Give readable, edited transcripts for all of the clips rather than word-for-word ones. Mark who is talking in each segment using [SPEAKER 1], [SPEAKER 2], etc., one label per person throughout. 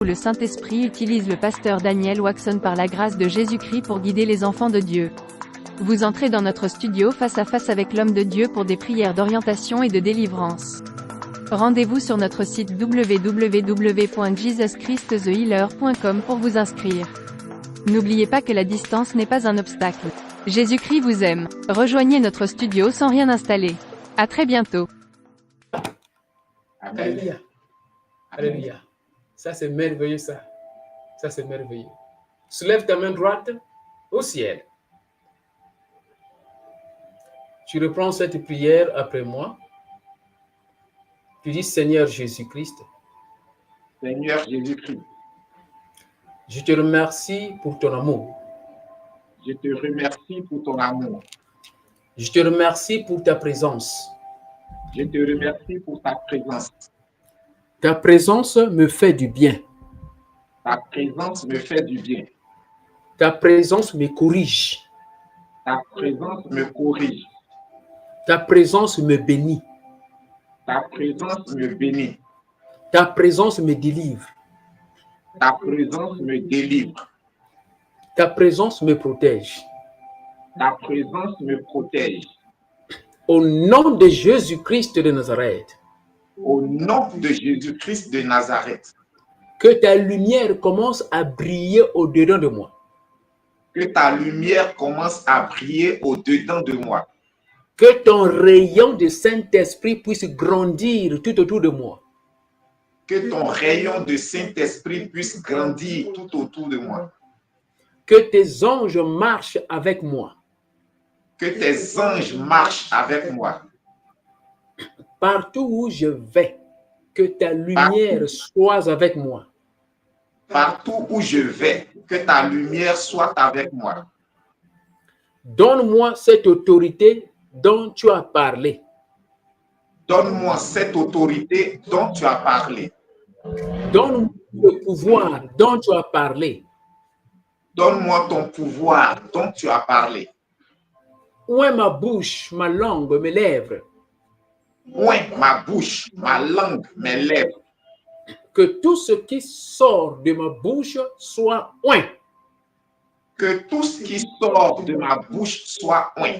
[SPEAKER 1] Le Saint-Esprit utilise le pasteur Daniel Waxon par la grâce de Jésus-Christ pour guider les enfants de Dieu. Vous entrez dans notre studio face à face avec l'homme de Dieu pour des prières d'orientation et de délivrance. Rendez-vous sur notre site www.jesuschristthehealer.com pour vous inscrire. N'oubliez pas que la distance n'est pas un obstacle. Jésus-Christ vous aime. Rejoignez notre studio sans rien installer. À très bientôt.
[SPEAKER 2] Alléluia. Alléluia. Ça, c'est merveilleux, ça. Ça, c'est merveilleux. Soulève ta main droite au ciel. Tu reprends cette prière après moi. Tu dis, Seigneur Jésus-Christ.
[SPEAKER 3] Seigneur Jésus-Christ.
[SPEAKER 2] Je te remercie pour ton amour.
[SPEAKER 3] Je te remercie pour ton amour.
[SPEAKER 2] Je te remercie pour ta présence.
[SPEAKER 3] Je te remercie pour ta présence.
[SPEAKER 2] Ta présence me fait du bien.
[SPEAKER 3] Ta présence me fait du bien.
[SPEAKER 2] Ta présence me corrige.
[SPEAKER 3] Ta présence me corrige.
[SPEAKER 2] Ta présence me bénit.
[SPEAKER 3] Ta présence me bénit.
[SPEAKER 2] Ta présence me délivre.
[SPEAKER 3] Ta présence me délivre.
[SPEAKER 2] Ta présence me protège.
[SPEAKER 3] Ta présence me protège.
[SPEAKER 2] Au nom de Jésus-Christ de Nazareth.
[SPEAKER 3] Au nom de Jésus-Christ de Nazareth.
[SPEAKER 2] Que ta lumière commence à briller au-dedans de moi.
[SPEAKER 3] Que ta lumière commence à briller au-dedans de moi.
[SPEAKER 2] Que ton rayon de Saint-Esprit puisse grandir tout autour de moi.
[SPEAKER 3] Que ton rayon de Saint-Esprit puisse grandir tout autour de moi.
[SPEAKER 2] Que tes anges marchent avec moi.
[SPEAKER 3] Que tes anges marchent avec moi.
[SPEAKER 2] Partout où je vais, que ta lumière soit avec moi.
[SPEAKER 3] Partout où je vais, que ta lumière soit avec moi.
[SPEAKER 2] Donne-moi cette autorité dont tu as parlé.
[SPEAKER 3] Donne-moi cette autorité dont tu as parlé.
[SPEAKER 2] Donne-moi le pouvoir dont tu as parlé.
[SPEAKER 3] Donne-moi ton pouvoir dont tu as parlé.
[SPEAKER 2] Ouvre ma bouche, ma langue, mes lèvres.
[SPEAKER 3] Ouvre ma bouche, ma langue, mes lèvres.
[SPEAKER 2] Que tout ce qui sort de ma bouche soit oint.
[SPEAKER 3] Que tout ce qui sort de ma bouche soit oint.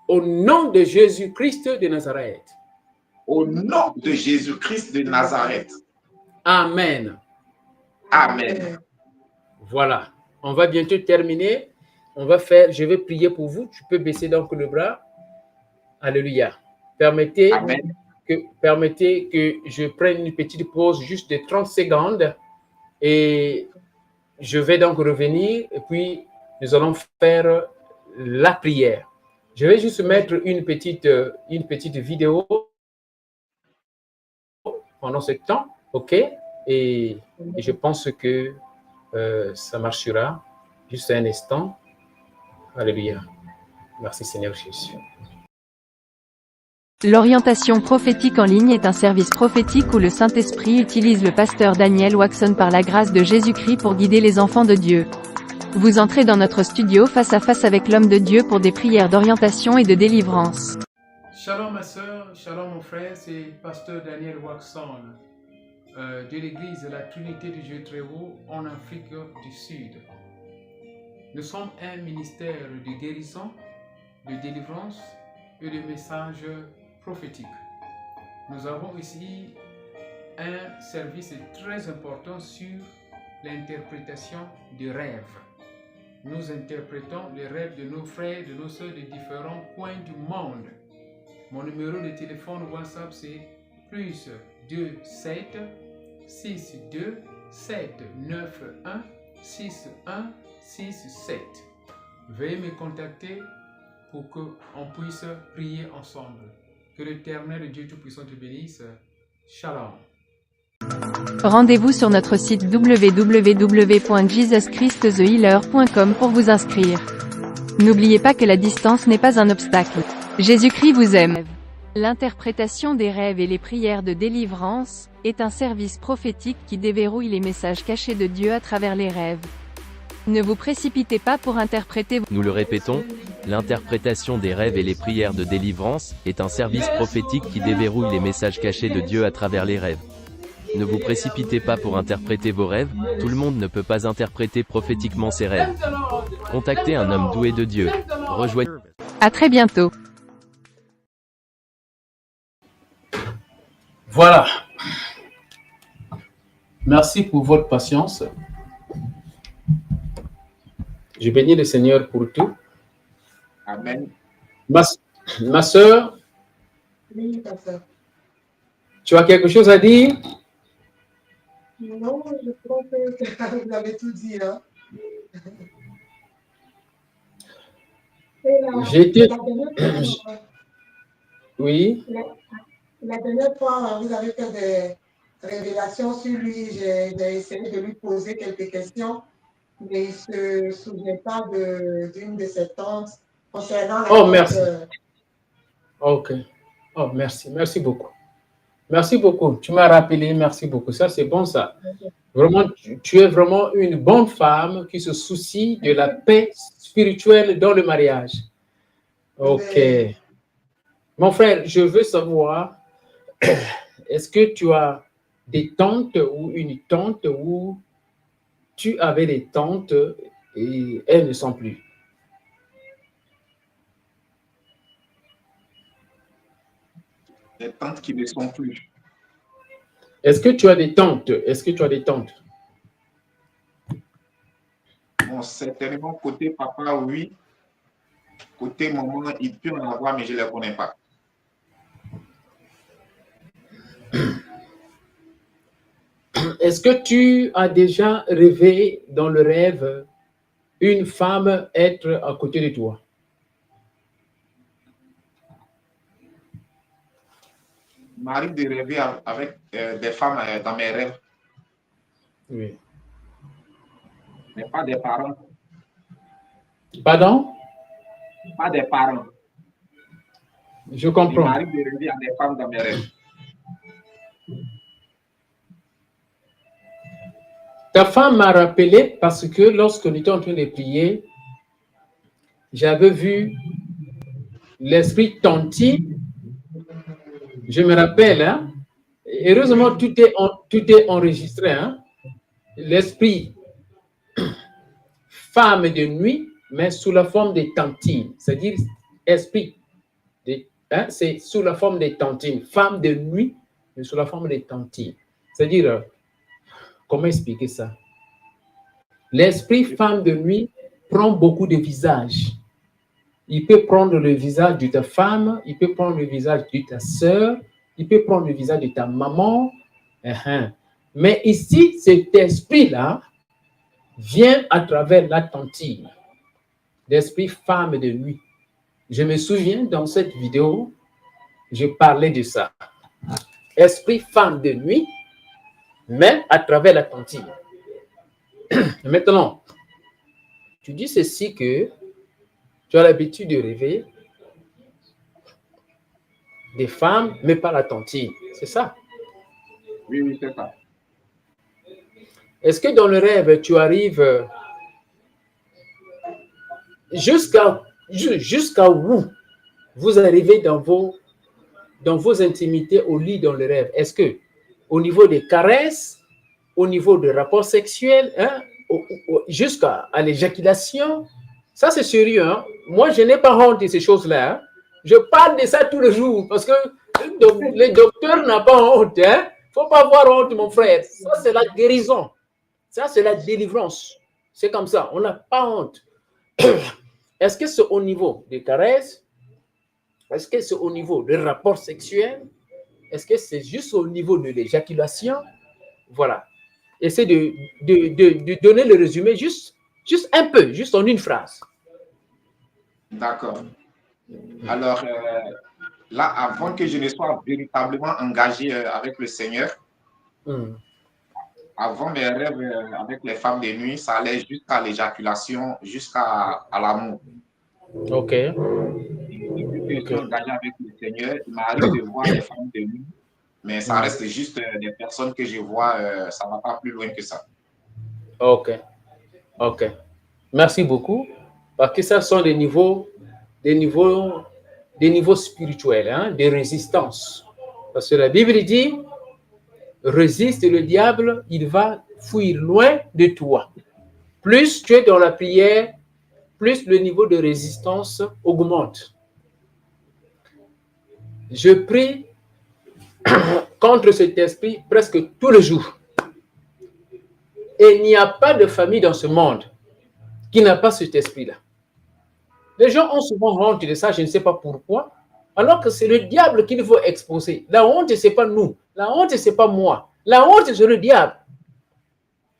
[SPEAKER 2] Au nom de Jésus-Christ de Nazareth.
[SPEAKER 3] Au nom de Jésus-Christ de Nazareth.
[SPEAKER 2] Amen.
[SPEAKER 3] Amen.
[SPEAKER 2] Voilà. On va bientôt terminer. Je vais prier pour vous. Tu peux baisser donc le bras. Alléluia. Permettez que je prenne une petite pause juste de 30 secondes et je vais donc revenir et puis nous allons faire la prière. Je vais juste mettre une petite vidéo pendant ce temps, ok? Et je pense que ça marchera. Juste un instant. Alléluia. Merci Seigneur Jésus.
[SPEAKER 1] L'orientation prophétique en ligne est un service prophétique où le Saint-Esprit utilise le pasteur Daniel Waxon par la grâce de Jésus-Christ pour guider les enfants de Dieu. Vous entrez dans notre studio face à face avec l'homme de Dieu pour des prières d'orientation et de délivrance.
[SPEAKER 2] Shalom ma soeur, shalom mon frère, c'est pasteur Daniel Waxon de l'église La Trinité du Dieu Très Haut en Afrique du Sud. Nous sommes un ministère de guérison, de délivrance et de messages prophétiques. Nous avons ici un service très important sur l'interprétation des rêves. Nous interprétons les rêves de nos frères, de nos sœurs de différents coins du monde. Mon numéro de téléphone WhatsApp c'est plus 27 62 791 6167. Veuillez me contacter pour qu'on puisse prier ensemble. Que l'Éternel Dieu Tout-Puissant te bénisse. Shalom.
[SPEAKER 1] Rendez-vous sur notre site www.jesuschristthehealer.com pour vous inscrire. N'oubliez pas que la distance n'est pas un obstacle. Jésus-Christ vous aime. L'interprétation des rêves et les prières de délivrance est un service prophétique qui déverrouille les messages cachés de Dieu à travers les rêves. Ne vous précipitez pas pour interpréter.
[SPEAKER 4] Nous le répétons, l'interprétation des rêves et les prières de délivrance est un service prophétique qui déverrouille les messages cachés de Dieu à travers les rêves. Ne vous précipitez pas pour interpréter vos rêves, tout le monde ne peut pas interpréter prophétiquement ses rêves. Contactez un homme doué de Dieu. Rejoignez.
[SPEAKER 1] À très bientôt.
[SPEAKER 2] Voilà. Merci pour votre patience. Je bénis le Seigneur pour tout.
[SPEAKER 3] Amen.
[SPEAKER 2] Ma soeur,
[SPEAKER 5] Oui, pasteur.
[SPEAKER 2] tu as quelque chose à dire?
[SPEAKER 5] Non, je crois que vous avez tout dit. Hein. Et
[SPEAKER 2] J'ai été...
[SPEAKER 5] dernière fois,
[SPEAKER 2] Oui.
[SPEAKER 5] la dernière fois, vous avez fait des révélations sur lui. J'ai essayé de lui poser quelques questions, mais il ne se souvient pas d'une de ses tantes concernant la
[SPEAKER 2] Oh, merci.
[SPEAKER 5] tante,
[SPEAKER 2] Ok. Oh, merci. Merci beaucoup. Merci beaucoup. Tu m'as rappelé. Merci beaucoup. Ça, c'est bon, ça. Vraiment, tu es vraiment une bonne femme qui se soucie de la paix spirituelle dans le mariage. Ok. Mon frère, je veux savoir, est-ce que tu as des tantes ou une tante ou tu avais des tantes et elles ne sont plus?
[SPEAKER 3] Les tantes qui ne sont plus.
[SPEAKER 2] Est-ce que tu as des tantes? Est-ce que tu as des tantes?
[SPEAKER 3] Bon, certainement, côté papa, oui. Côté maman, il peut en avoir, mais je ne les connais pas.
[SPEAKER 2] Est-ce que tu as déjà rêvé dans le rêve une femme être à côté de toi?
[SPEAKER 3] Il m'arrive de rêver avec des femmes dans mes rêves,
[SPEAKER 2] Oui.
[SPEAKER 3] mais pas des parents.
[SPEAKER 2] Pardon?
[SPEAKER 3] Pas des parents.
[SPEAKER 2] Je
[SPEAKER 3] Il
[SPEAKER 2] comprends.
[SPEAKER 3] m'arrive de rêver à des femmes dans mes rêves.
[SPEAKER 2] Ta femme m'a rappelé parce que lorsque nous étions en train de prier, j'avais vu l'esprit Tanti. Je me rappelle, hein? Heureusement, tout est enregistré. Hein? L'esprit femme de nuit, mais sous la forme de tantine, c'est-à-dire esprit. Hein? C'est sous la forme de tantine. Femme de nuit, mais sous la forme de tantine. C'est-à-dire, comment expliquer ça? L'esprit femme de nuit prend beaucoup de visages. Il peut prendre le visage de ta femme, il peut prendre le visage de ta sœur, il peut prendre le visage de ta maman. Mais ici, cet esprit-là vient à travers la tantine, l'esprit femme de nuit. Je me souviens, dans cette vidéo, je parlais de ça. Esprit femme de nuit, mais à travers la tantine. Maintenant, tu dis ceci que tu as l'habitude de rêver des femmes, mais pas la tantine. C'est ça?
[SPEAKER 3] Oui, oui, c'est ça.
[SPEAKER 2] Est-ce que dans le rêve, tu arrives jusqu'à où vous arrivez dans vos intimités au lit dans le rêve? Est-ce que au niveau des caresses, au niveau des rapports sexuels, hein, jusqu'à l'éjaculation? Ça, c'est sérieux. Hein? Moi, je n'ai pas honte de ces choses-là. Hein? Je parle de ça tous les jours parce que le docteur n'a pas honte. Il ne faut pas avoir honte, mon frère. Ça, c'est la guérison. Ça, c'est la délivrance. C'est comme ça. On n'a pas honte. Est-ce que c'est au niveau des caresses? Est-ce que c'est au niveau des rapports sexuels? Est-ce que c'est juste au niveau de l'éjaculation? Voilà. Essaie de donner le résumé juste un peu, juste en une phrase.
[SPEAKER 3] D'accord. Alors, là, avant que je ne sois véritablement engagé avec le Seigneur, avant mes rêves avec les femmes de nuit, ça allait jusqu'à l'éjaculation, jusqu'à l'amour.
[SPEAKER 2] OK.
[SPEAKER 3] Depuis que je suis engagé avec le Seigneur, il m'arrive de voir les femmes de nuit, mais ça reste juste des personnes que je vois, ça ne va pas plus loin que ça.
[SPEAKER 2] OK. OK. Merci beaucoup. Parce que ça sont des niveaux spirituels, hein, des résistances. Parce que la Bible dit, résiste le diable, il va fuir loin de toi. Plus tu es dans la prière, plus le niveau de résistance augmente. Je prie contre cet esprit presque tous les jours. Et il n'y a pas de famille dans ce monde qui n'a pas cet esprit-là. Les gens ont souvent honte de ça, je ne sais pas pourquoi, alors que c'est le diable qu'il faut exposer. La honte, ce n'est pas nous. La honte, ce n'est pas moi. La honte, c'est le diable.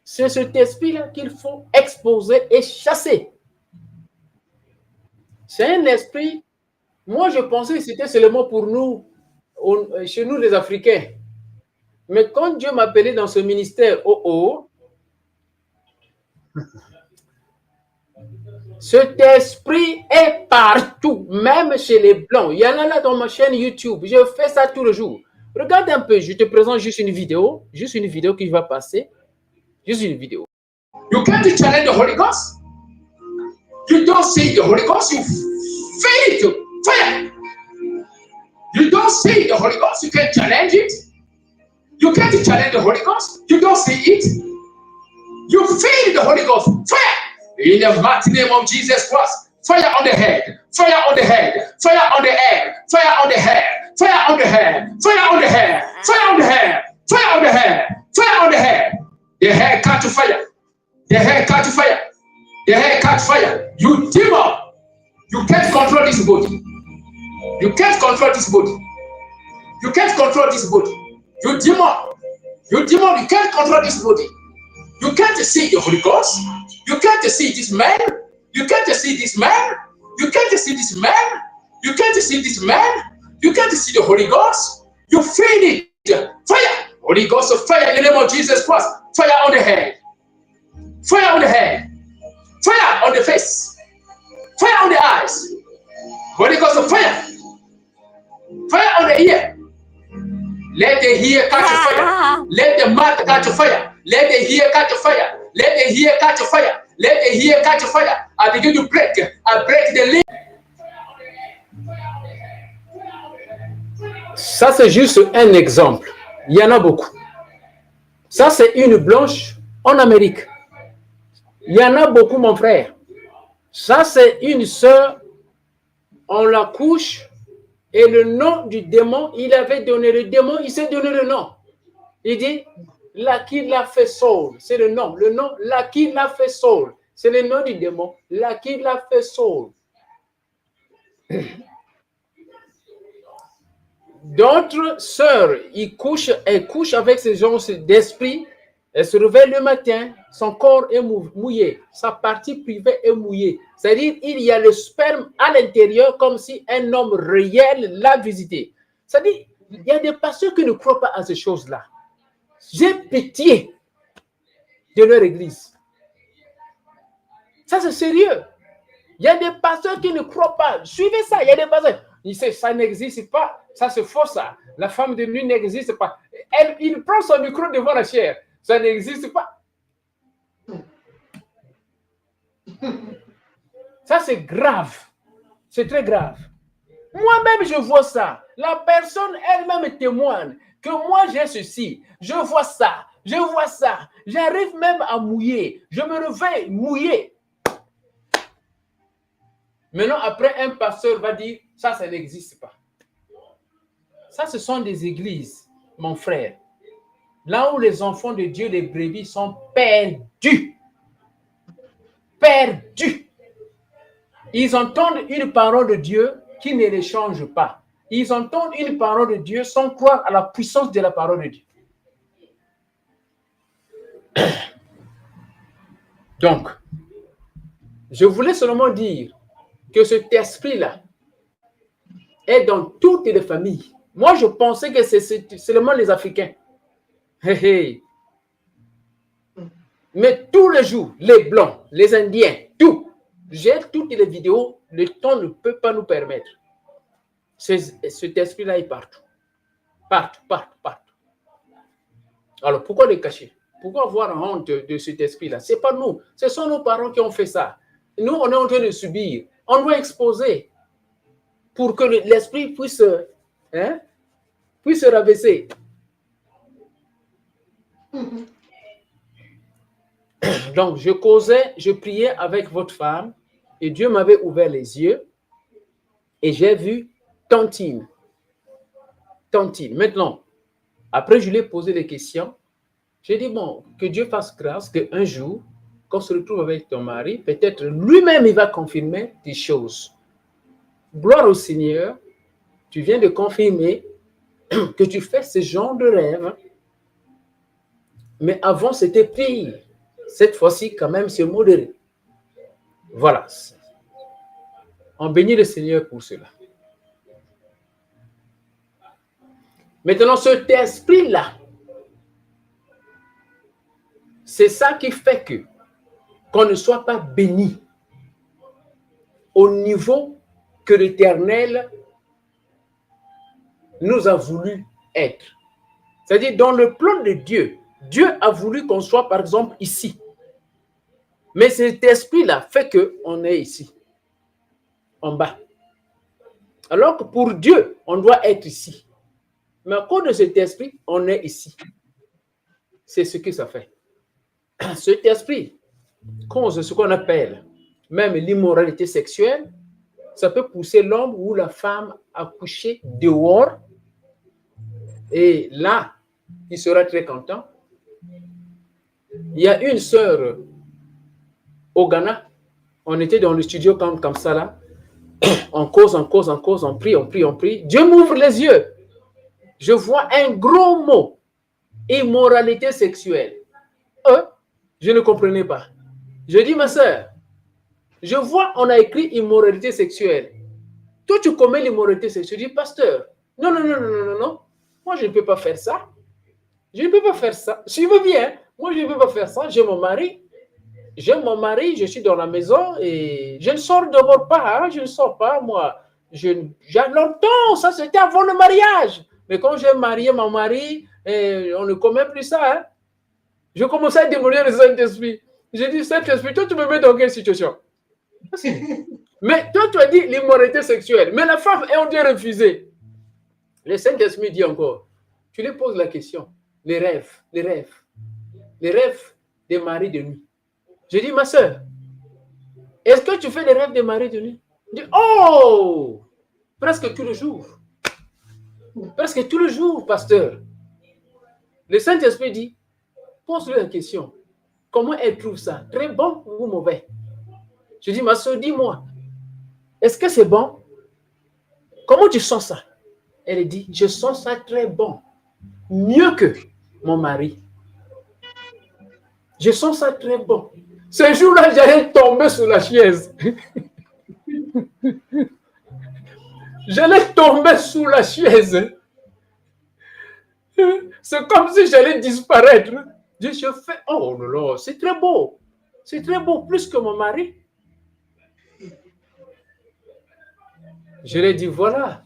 [SPEAKER 2] C'est cet esprit-là qu'il faut exposer et chasser. C'est un esprit, moi je pensais que c'était seulement pour nous, chez nous les Africains. Mais quand Dieu m'a appelé dans ce ministère, cet esprit est partout, même chez les Blancs. Il y en a là dans ma chaîne YouTube. Je fais ça tous les jours. Regarde un peu, je te présente juste une vidéo qui va passer. Juste une vidéo. You can't challenge the Holy Ghost. You don't see the Holy Ghost, you feel it, fire. You don't see the Holy Ghost, you can't challenge it. You can't challenge the Holy Ghost, you don't see it. You feel the Holy Ghost, fire. In the mighty name of Jesus Christ, fire on the head, fire on the head, fire on the air, fire on the head, fire on the head, fire on the head, fire on the head, fire on the head, fire on the head. The hair catch fire. The hair catch fire. The hair catch fire. You demon. You can't control this body. You can't control this body. You can't control this body. You demon. You demon. You can't control this body. You can't see the Holy Ghost. You can't see this man. You can't see this man. You can't see this man. You can't see this man. You can't see the Holy Ghost. You feel it. Fire. Holy Ghost of fire in the name of Jesus Christ. Fire on the head. Fire on the head. Fire on the face. Fire on the eyes. Holy Ghost of fire. Fire on the ear. Let the ear catch fire. Let the mouth catch fire. Let the ear catch fire. Let the ear catch fire. Let the ear catch fire. I begin to break. I break the limb. Ça, c'est juste un exemple. Il y en a beaucoup. Ça, c'est une blanche en Amérique. Il y en a beaucoup, mon frère. Ça, c'est une sœur. On la couche. Et le nom du démon, il avait donné le démon, il s'est donné le nom. Il dit, là qui l'a fait Saul. C'est le nom. Le nom, là qui l'a fait Saul. C'est le nom du démon. Là qui l'a fait Saul. D'autres sœurs, elles couchent avec ce genre d'esprit. Elles se réveillent le matin, son corps est mouillé, sa partie privée est mouillée. C'est-à-dire il y a le sperme à l'intérieur comme si un homme réel l'a visité. C'est-à-dire il y a des pasteurs qui ne croient pas à ces choses-là. J'ai pitié de leur église. Ça, c'est sérieux. Il y a des pasteurs qui ne croient pas. Suivez ça. Il y a des pasteurs. Ils disent, ça n'existe pas. Ça, c'est faux, ça. La femme de nuit n'existe pas. Il prend son micro devant la chair. Ça n'existe pas. Ça, c'est grave. C'est très grave. Moi-même, je vois ça. La personne elle-même témoigne que moi, j'ai ceci. Je vois ça. Je vois ça. J'arrive même à mouiller. Je me réveille mouillé. Maintenant, après, un pasteur va dire, ça n'existe pas. Ça, ce sont des églises, mon frère. Là où les enfants de Dieu, les brebis, sont perdus. Perdus. Ils entendent une parole de Dieu qui ne les change pas. Ils entendent une parole de Dieu sans croire à la puissance de la parole de Dieu. Donc, je voulais seulement dire que cet esprit-là est dans toutes les familles. Moi, je pensais que c'est seulement les Africains. Hey, hey. Mais tous les jours, les Blancs, les Indiens, tout. J'ai toutes les vidéos, le temps ne peut pas nous permettre. Cet esprit-là est partout. Partout, partout, partout. Alors, pourquoi le cacher? Pourquoi avoir honte de cet esprit-là? Ce n'est pas nous. Ce sont nos parents qui ont fait ça. Nous, on est en train de subir. On doit exposer pour que l'esprit puisse se rabaisser.
[SPEAKER 6] Donc, je causais, je priais avec votre femme et Dieu m'avait ouvert les yeux et j'ai vu Tantine. Tantine. Maintenant, après, je lui ai posé des questions. J'ai dit, bon, que Dieu fasse grâce qu'un jour, quand on se retrouve avec ton mari, peut-être lui-même, il va confirmer des choses. Gloire au Seigneur, tu viens de confirmer que tu fais ce genre de rêve. Mais avant, c'était pire. Cette fois-ci, quand même, c'est modéré. Voilà. On bénit le Seigneur pour cela. Maintenant, cet esprit-là, c'est ça qui fait que qu'on ne soit pas béni au niveau que l'Éternel nous a voulu être. C'est-à-dire, dans le plan de Dieu, Dieu a voulu qu'on soit, par exemple, ici. Mais cet esprit-là fait qu'on est ici, en bas. Alors que pour Dieu, on doit être ici. Mais à cause de cet esprit, on est ici. C'est ce que ça fait. Cet esprit cause ce qu'on appelle même l'immoralité sexuelle. Ça peut pousser l'homme ou la femme à coucher dehors. Et là, il sera très content. Il y a une sœur au Ghana. On était dans le studio comme ça là. On cause, on prie. Dieu m'ouvre les yeux. Je vois un gros mot. Immoralité sexuelle. Je ne comprenais pas. Je dis, ma soeur, je vois, on a écrit immoralité sexuelle. Toi, tu commets l'immoralité sexuelle. Je dis, pasteur, non. Moi, je ne peux pas faire ça. Je ne peux pas faire ça. Suivez bien. Moi, je ne peux pas faire ça. J'ai mon mari. Je suis dans la maison et je ne sors d'abord pas. Je ne sors pas, moi. J'ai longtemps, ça, c'était avant le mariage. Mais quand j'ai marié mon mari, on ne commet plus ça. Hein. Je commençais à démolir le Saint-Esprit. J'ai dit, Saint-Esprit, toi, tu me mets dans quelle situation? Mais toi, tu as dit l'immoralité sexuelle. Mais la femme, on dit refuser. Le Saint-Esprit dit encore, tu lui poses la question. Les rêves des maris de nuit. J'ai dit, ma soeur, est-ce que tu fais des rêves des maris de nuit? Je dis, oh, presque tous les jours. Presque tous les jours, pasteur. Le Saint-Esprit dit, pose-lui la question. Comment elle trouve ça? Très bon ou mauvais? Je dis, ma soeur, dis-moi, est-ce que c'est bon? Comment tu sens ça? Elle dit, je sens ça très bon. Mieux que mon mari. Je sens ça très bon. Ce jour-là, j'allais tomber sur la chaise. J'allais tomber sous la chaise. C'est comme si j'allais disparaître. Je fais, oh là là, c'est très beau. C'est très beau, plus que mon mari. Je lui ai dit, voilà,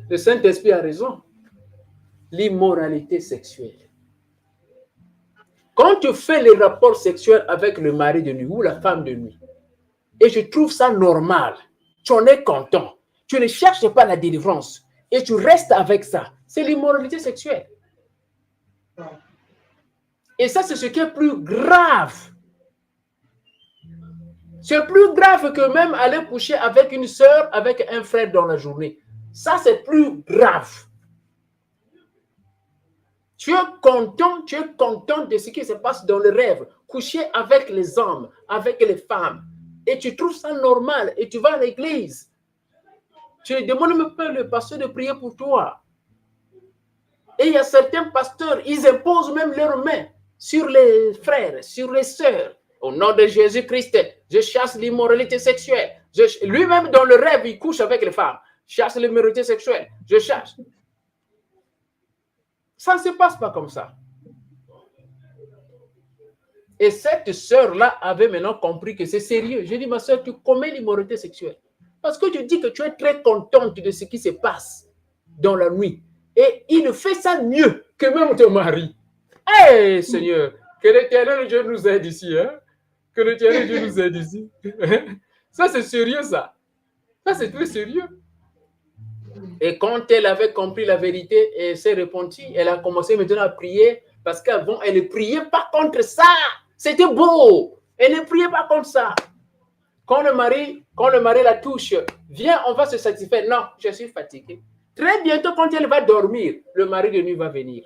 [SPEAKER 6] le Saint-Esprit a raison. L'immoralité sexuelle. Quand tu fais les rapports sexuels avec le mari de nuit ou la femme de nuit, et je trouve ça normal, tu en es content, tu ne cherches pas la délivrance, et tu restes avec ça, c'est l'immoralité sexuelle. Et ça, c'est ce qui est plus grave. C'est plus grave que même aller coucher avec une sœur, avec un frère dans la journée. Ça, c'est plus grave. Tu es content de ce qui se passe dans le rêve. Coucher avec les hommes, avec les femmes. Et tu trouves ça normal. Et tu vas à l'église. Tu ne demandes même pas le pasteur de prier pour toi. Et il y a certains pasteurs, ils imposent même leurs mains sur les frères, sur les sœurs. Au nom de Jésus-Christ, je chasse l'immoralité sexuelle. Lui-même, dans le rêve, il couche avec les femmes. Chasse l'immoralité sexuelle. Je chasse. Ça ne se passe pas comme ça. Et cette sœur-là avait maintenant compris que c'est sérieux. J'ai dit, ma sœur, tu commets l'immoralité sexuelle. Parce que tu dis que tu es très contente de ce qui se passe dans la nuit. Et il fait ça mieux que même ton mari. Hey, Seigneur, que l'Éternel Dieu nous aide ici. Hein? Que l'Éternel Dieu nous aide ici. Ça, c'est sérieux, ça. Ça, c'est très sérieux. Et quand elle avait compris la vérité et s'est repentie, elle a commencé maintenant à prier Parce qu'avant, elle ne priait pas contre ça. C'était beau. Elle ne priait pas contre ça. Quand le mari la touche, viens, on va se satisfaire. Non, je suis fatigué. Très bientôt, quand elle va dormir, le mari de nuit va venir.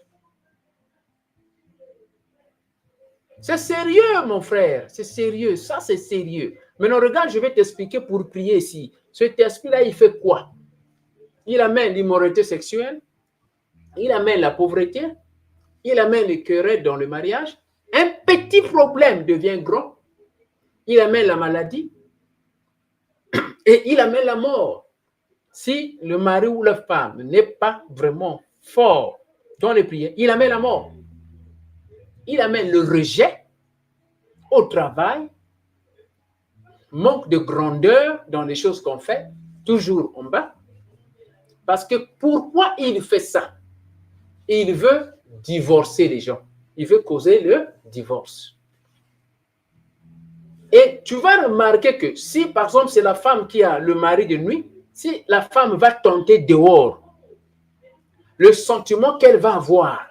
[SPEAKER 6] C'est sérieux, mon frère. C'est sérieux. Ça, c'est sérieux. Maintenant, regarde, je vais t'expliquer pour prier ici. Cet esprit-là, il fait quoi? Il amène l'immoralité sexuelle. Il amène la pauvreté. Il amène les querelles dans le mariage. Un petit problème devient grand. Il amène la maladie. Et il amène la mort. Si le mari ou la femme n'est pas vraiment fort dans les prières, il amène la mort. Il amène le rejet au travail, manque de grandeur dans les choses qu'on fait, toujours en bas. Parce que pourquoi il fait ça? Il veut divorcer les gens. Il veut causer le divorce. Et tu vas remarquer que si, par exemple, c'est la femme qui a le mari de nuit, si la femme va tenter dehors, le sentiment qu'elle va avoir,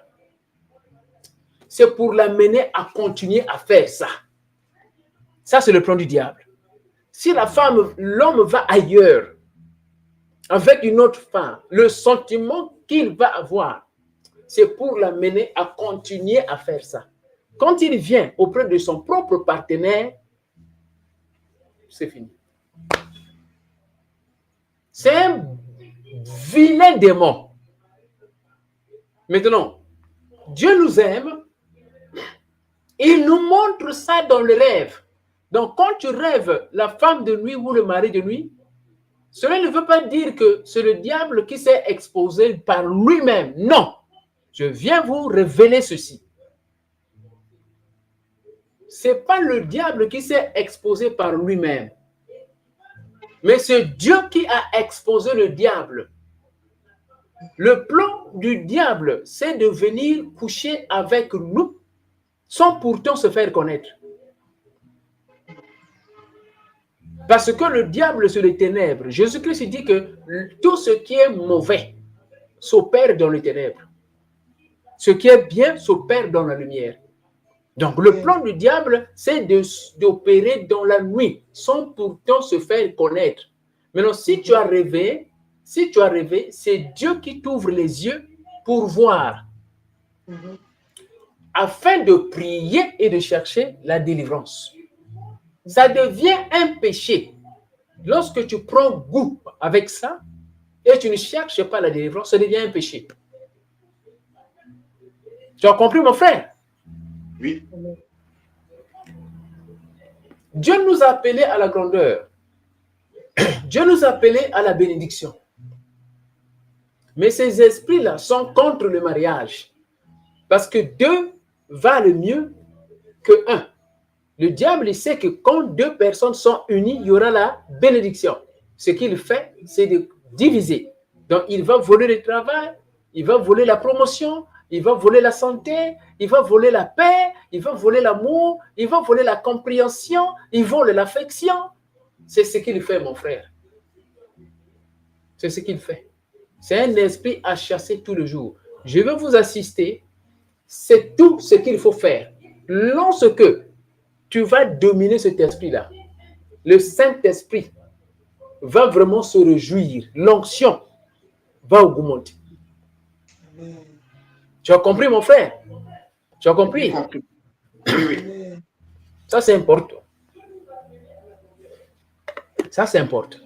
[SPEAKER 6] c'est pour l'amener à continuer à faire ça. Ça, c'est le plan du diable. Si la femme, l'homme va ailleurs, avec une autre femme, le sentiment qu'il va avoir, c'est pour l'amener à continuer à faire ça. Quand il vient auprès de son propre partenaire, c'est fini. C'est un vilain démon. Maintenant, Dieu nous aime. Il nous montre ça dans le rêve. Donc, quand tu rêves la femme de nuit ou le mari de nuit, cela ne veut pas dire que c'est le diable qui s'est exposé par lui-même. Non. Je viens vous révéler ceci. Ce n'est pas le diable qui s'est exposé par lui-même. Mais c'est Dieu qui a exposé le diable. Le plan du diable, c'est de venir coucher avec nous sans pourtant se faire connaître. Parce que le diable, c'est les ténèbres. Jésus-Christ dit que tout ce qui est mauvais s'opère dans les ténèbres. Ce qui est bien s'opère dans la lumière. Donc, le plan du diable, c'est d'opérer dans la nuit sans pourtant se faire connaître. Maintenant, si tu as rêvé, c'est Dieu qui t'ouvre les yeux pour voir, afin de prier et de chercher la délivrance. Ça devient un péché. Lorsque tu prends goût avec ça et tu ne cherches pas la délivrance, ça devient un péché. Tu as compris, mon frère?
[SPEAKER 3] Oui.
[SPEAKER 6] Dieu nous a appelés à la grandeur. Dieu nous a appelés à la bénédiction. Mais ces esprits-là sont contre le mariage. Parce que deux valent mieux que un. Le diable, il sait que quand deux personnes sont unies, il y aura la bénédiction. Ce qu'il fait, c'est de diviser. Donc, il va voler le travail, il va voler la promotion, il va voler la santé, il va voler la paix, il va voler l'amour, il va voler la compréhension, il vole l'affection. C'est ce qu'il fait, mon frère. C'est ce qu'il fait. C'est un esprit à chasser tous les jours. Je vais vous assister. C'est tout ce qu'il faut faire. Lorsque tu vas dominer cet esprit-là, le Saint-Esprit va vraiment se réjouir. L'onction va augmenter. Tu as compris, mon frère? Tu as compris?
[SPEAKER 3] Oui.
[SPEAKER 6] Ça, c'est important. Ça, c'est important.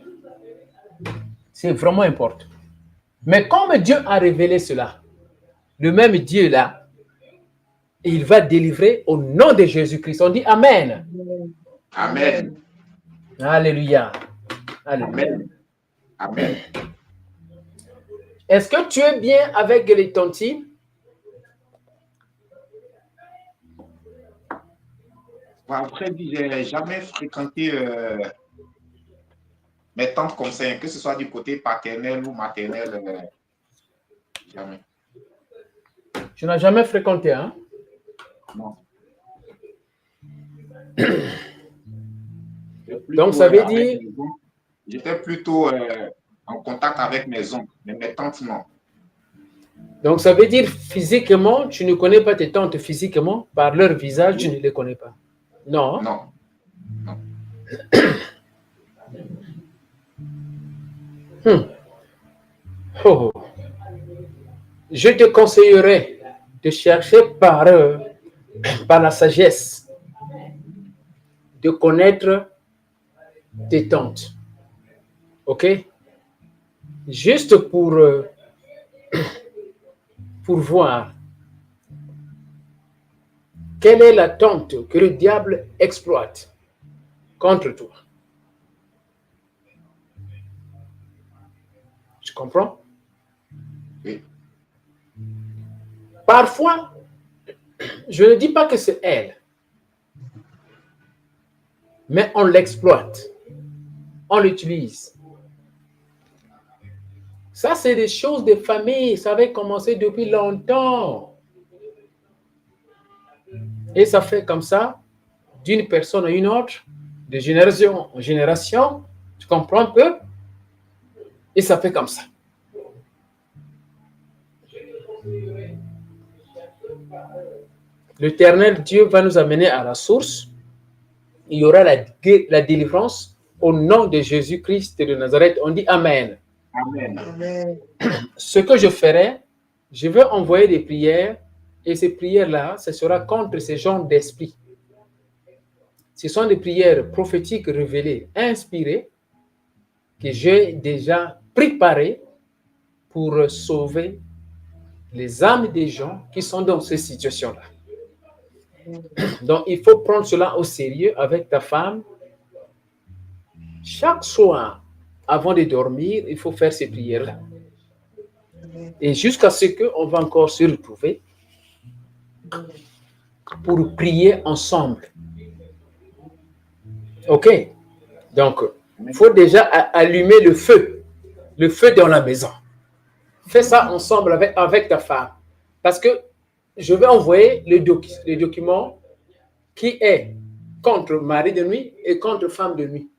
[SPEAKER 6] C'est vraiment important. Mais comme Dieu a révélé cela, le même Dieu-là, il va délivrer au nom de Jésus-Christ. On dit Amen.
[SPEAKER 3] Amen.
[SPEAKER 6] Alléluia. Alléluia.
[SPEAKER 3] Amen. Amen.
[SPEAKER 6] Est-ce que tu es bien avec les tontines?
[SPEAKER 3] Après, je n'ai jamais fréquenté mes tantes comme ça, que ce soit du côté paternel ou maternel. Jamais.
[SPEAKER 6] Tu n'as jamais fréquenté, hein?
[SPEAKER 3] Non.
[SPEAKER 6] Donc, ça veut dire...
[SPEAKER 3] J'étais plutôt en contact avec mes oncles, mais mes tantes, non.
[SPEAKER 6] Donc, ça veut dire physiquement, tu ne connais pas tes tantes physiquement, par leur visage, tu ne les connais pas. Non.
[SPEAKER 3] Non.
[SPEAKER 6] Oh. Je te conseillerais de chercher par la sagesse, de connaître tes tantes. OK? Juste pour voir quelle est la tente que le diable exploite contre toi. Tu comprends?
[SPEAKER 3] Oui.
[SPEAKER 6] Parfois, je ne dis pas que c'est elle, mais on l'exploite, on l'utilise. Ça, c'est des choses de famille, ça avait commencé depuis longtemps. Et ça fait comme ça, d'une personne à une autre, de génération en génération, tu comprends un peu? Et ça fait comme ça. L'Éternel Dieu va nous amener à la source. Il y aura la délivrance au nom de Jésus-Christ de Nazareth. On dit Amen.
[SPEAKER 3] Amen.
[SPEAKER 5] Amen.
[SPEAKER 6] Ce que je ferai, je vais envoyer des prières et ces prières-là, ce sera contre ces genres d'esprit. Ce sont des prières prophétiques révélées, inspirées, que j'ai déjà préparées pour sauver les âmes des gens qui sont dans ces situations-là. Donc, il faut prendre cela au sérieux avec ta femme. Chaque soir, avant de dormir, il faut faire ces prières-là. Et jusqu'à ce qu'on va encore se retrouver pour prier ensemble. OK? Donc, il faut déjà allumer le feu dans la maison. Fais ça ensemble avec ta femme. Parce que je vais envoyer le document qui est contre mari de nuit et contre femme de nuit.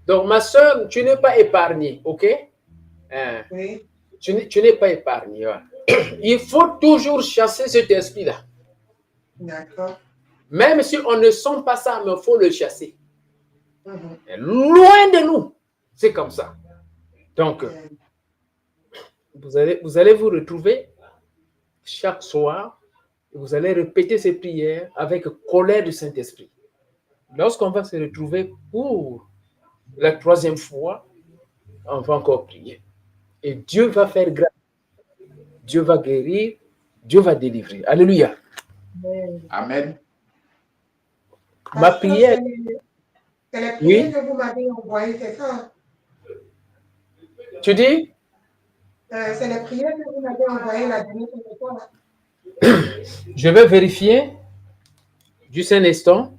[SPEAKER 6] Donc, ma soeur, tu n'es pas épargnée, OK?
[SPEAKER 5] Oui.
[SPEAKER 6] Tu n'es pas épargnée. Ouais. Il faut toujours chasser cet esprit-là.
[SPEAKER 5] D'accord.
[SPEAKER 6] Même si on ne sent pas ça, mais il faut le chasser. Loin de nous. C'est comme ça. Donc, vous allez vous retrouver chaque soir. Vous allez répéter ces prières avec colère du Saint-Esprit. Lorsqu'on va se retrouver pour la troisième fois, on va encore prier. Et Dieu va faire grâce. Dieu va guérir. Dieu va délivrer. Alléluia.
[SPEAKER 3] Amen.
[SPEAKER 6] Ma prière.
[SPEAKER 5] C'est les prières que vous m'avez envoyées, c'est ça?
[SPEAKER 6] Tu dis?
[SPEAKER 5] C'est les prières que vous m'avez envoyées la dernière fois.
[SPEAKER 6] Je vais vérifier. Juste un instant.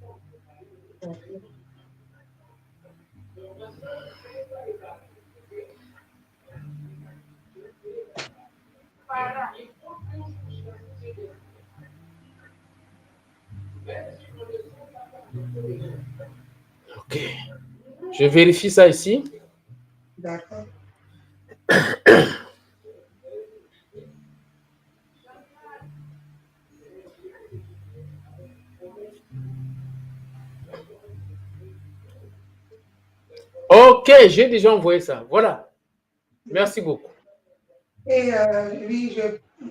[SPEAKER 6] Ok. Je vérifie ça ici.
[SPEAKER 5] D'accord.
[SPEAKER 6] Ok, j'ai déjà envoyé ça. Voilà. Merci beaucoup.
[SPEAKER 5] Et oui,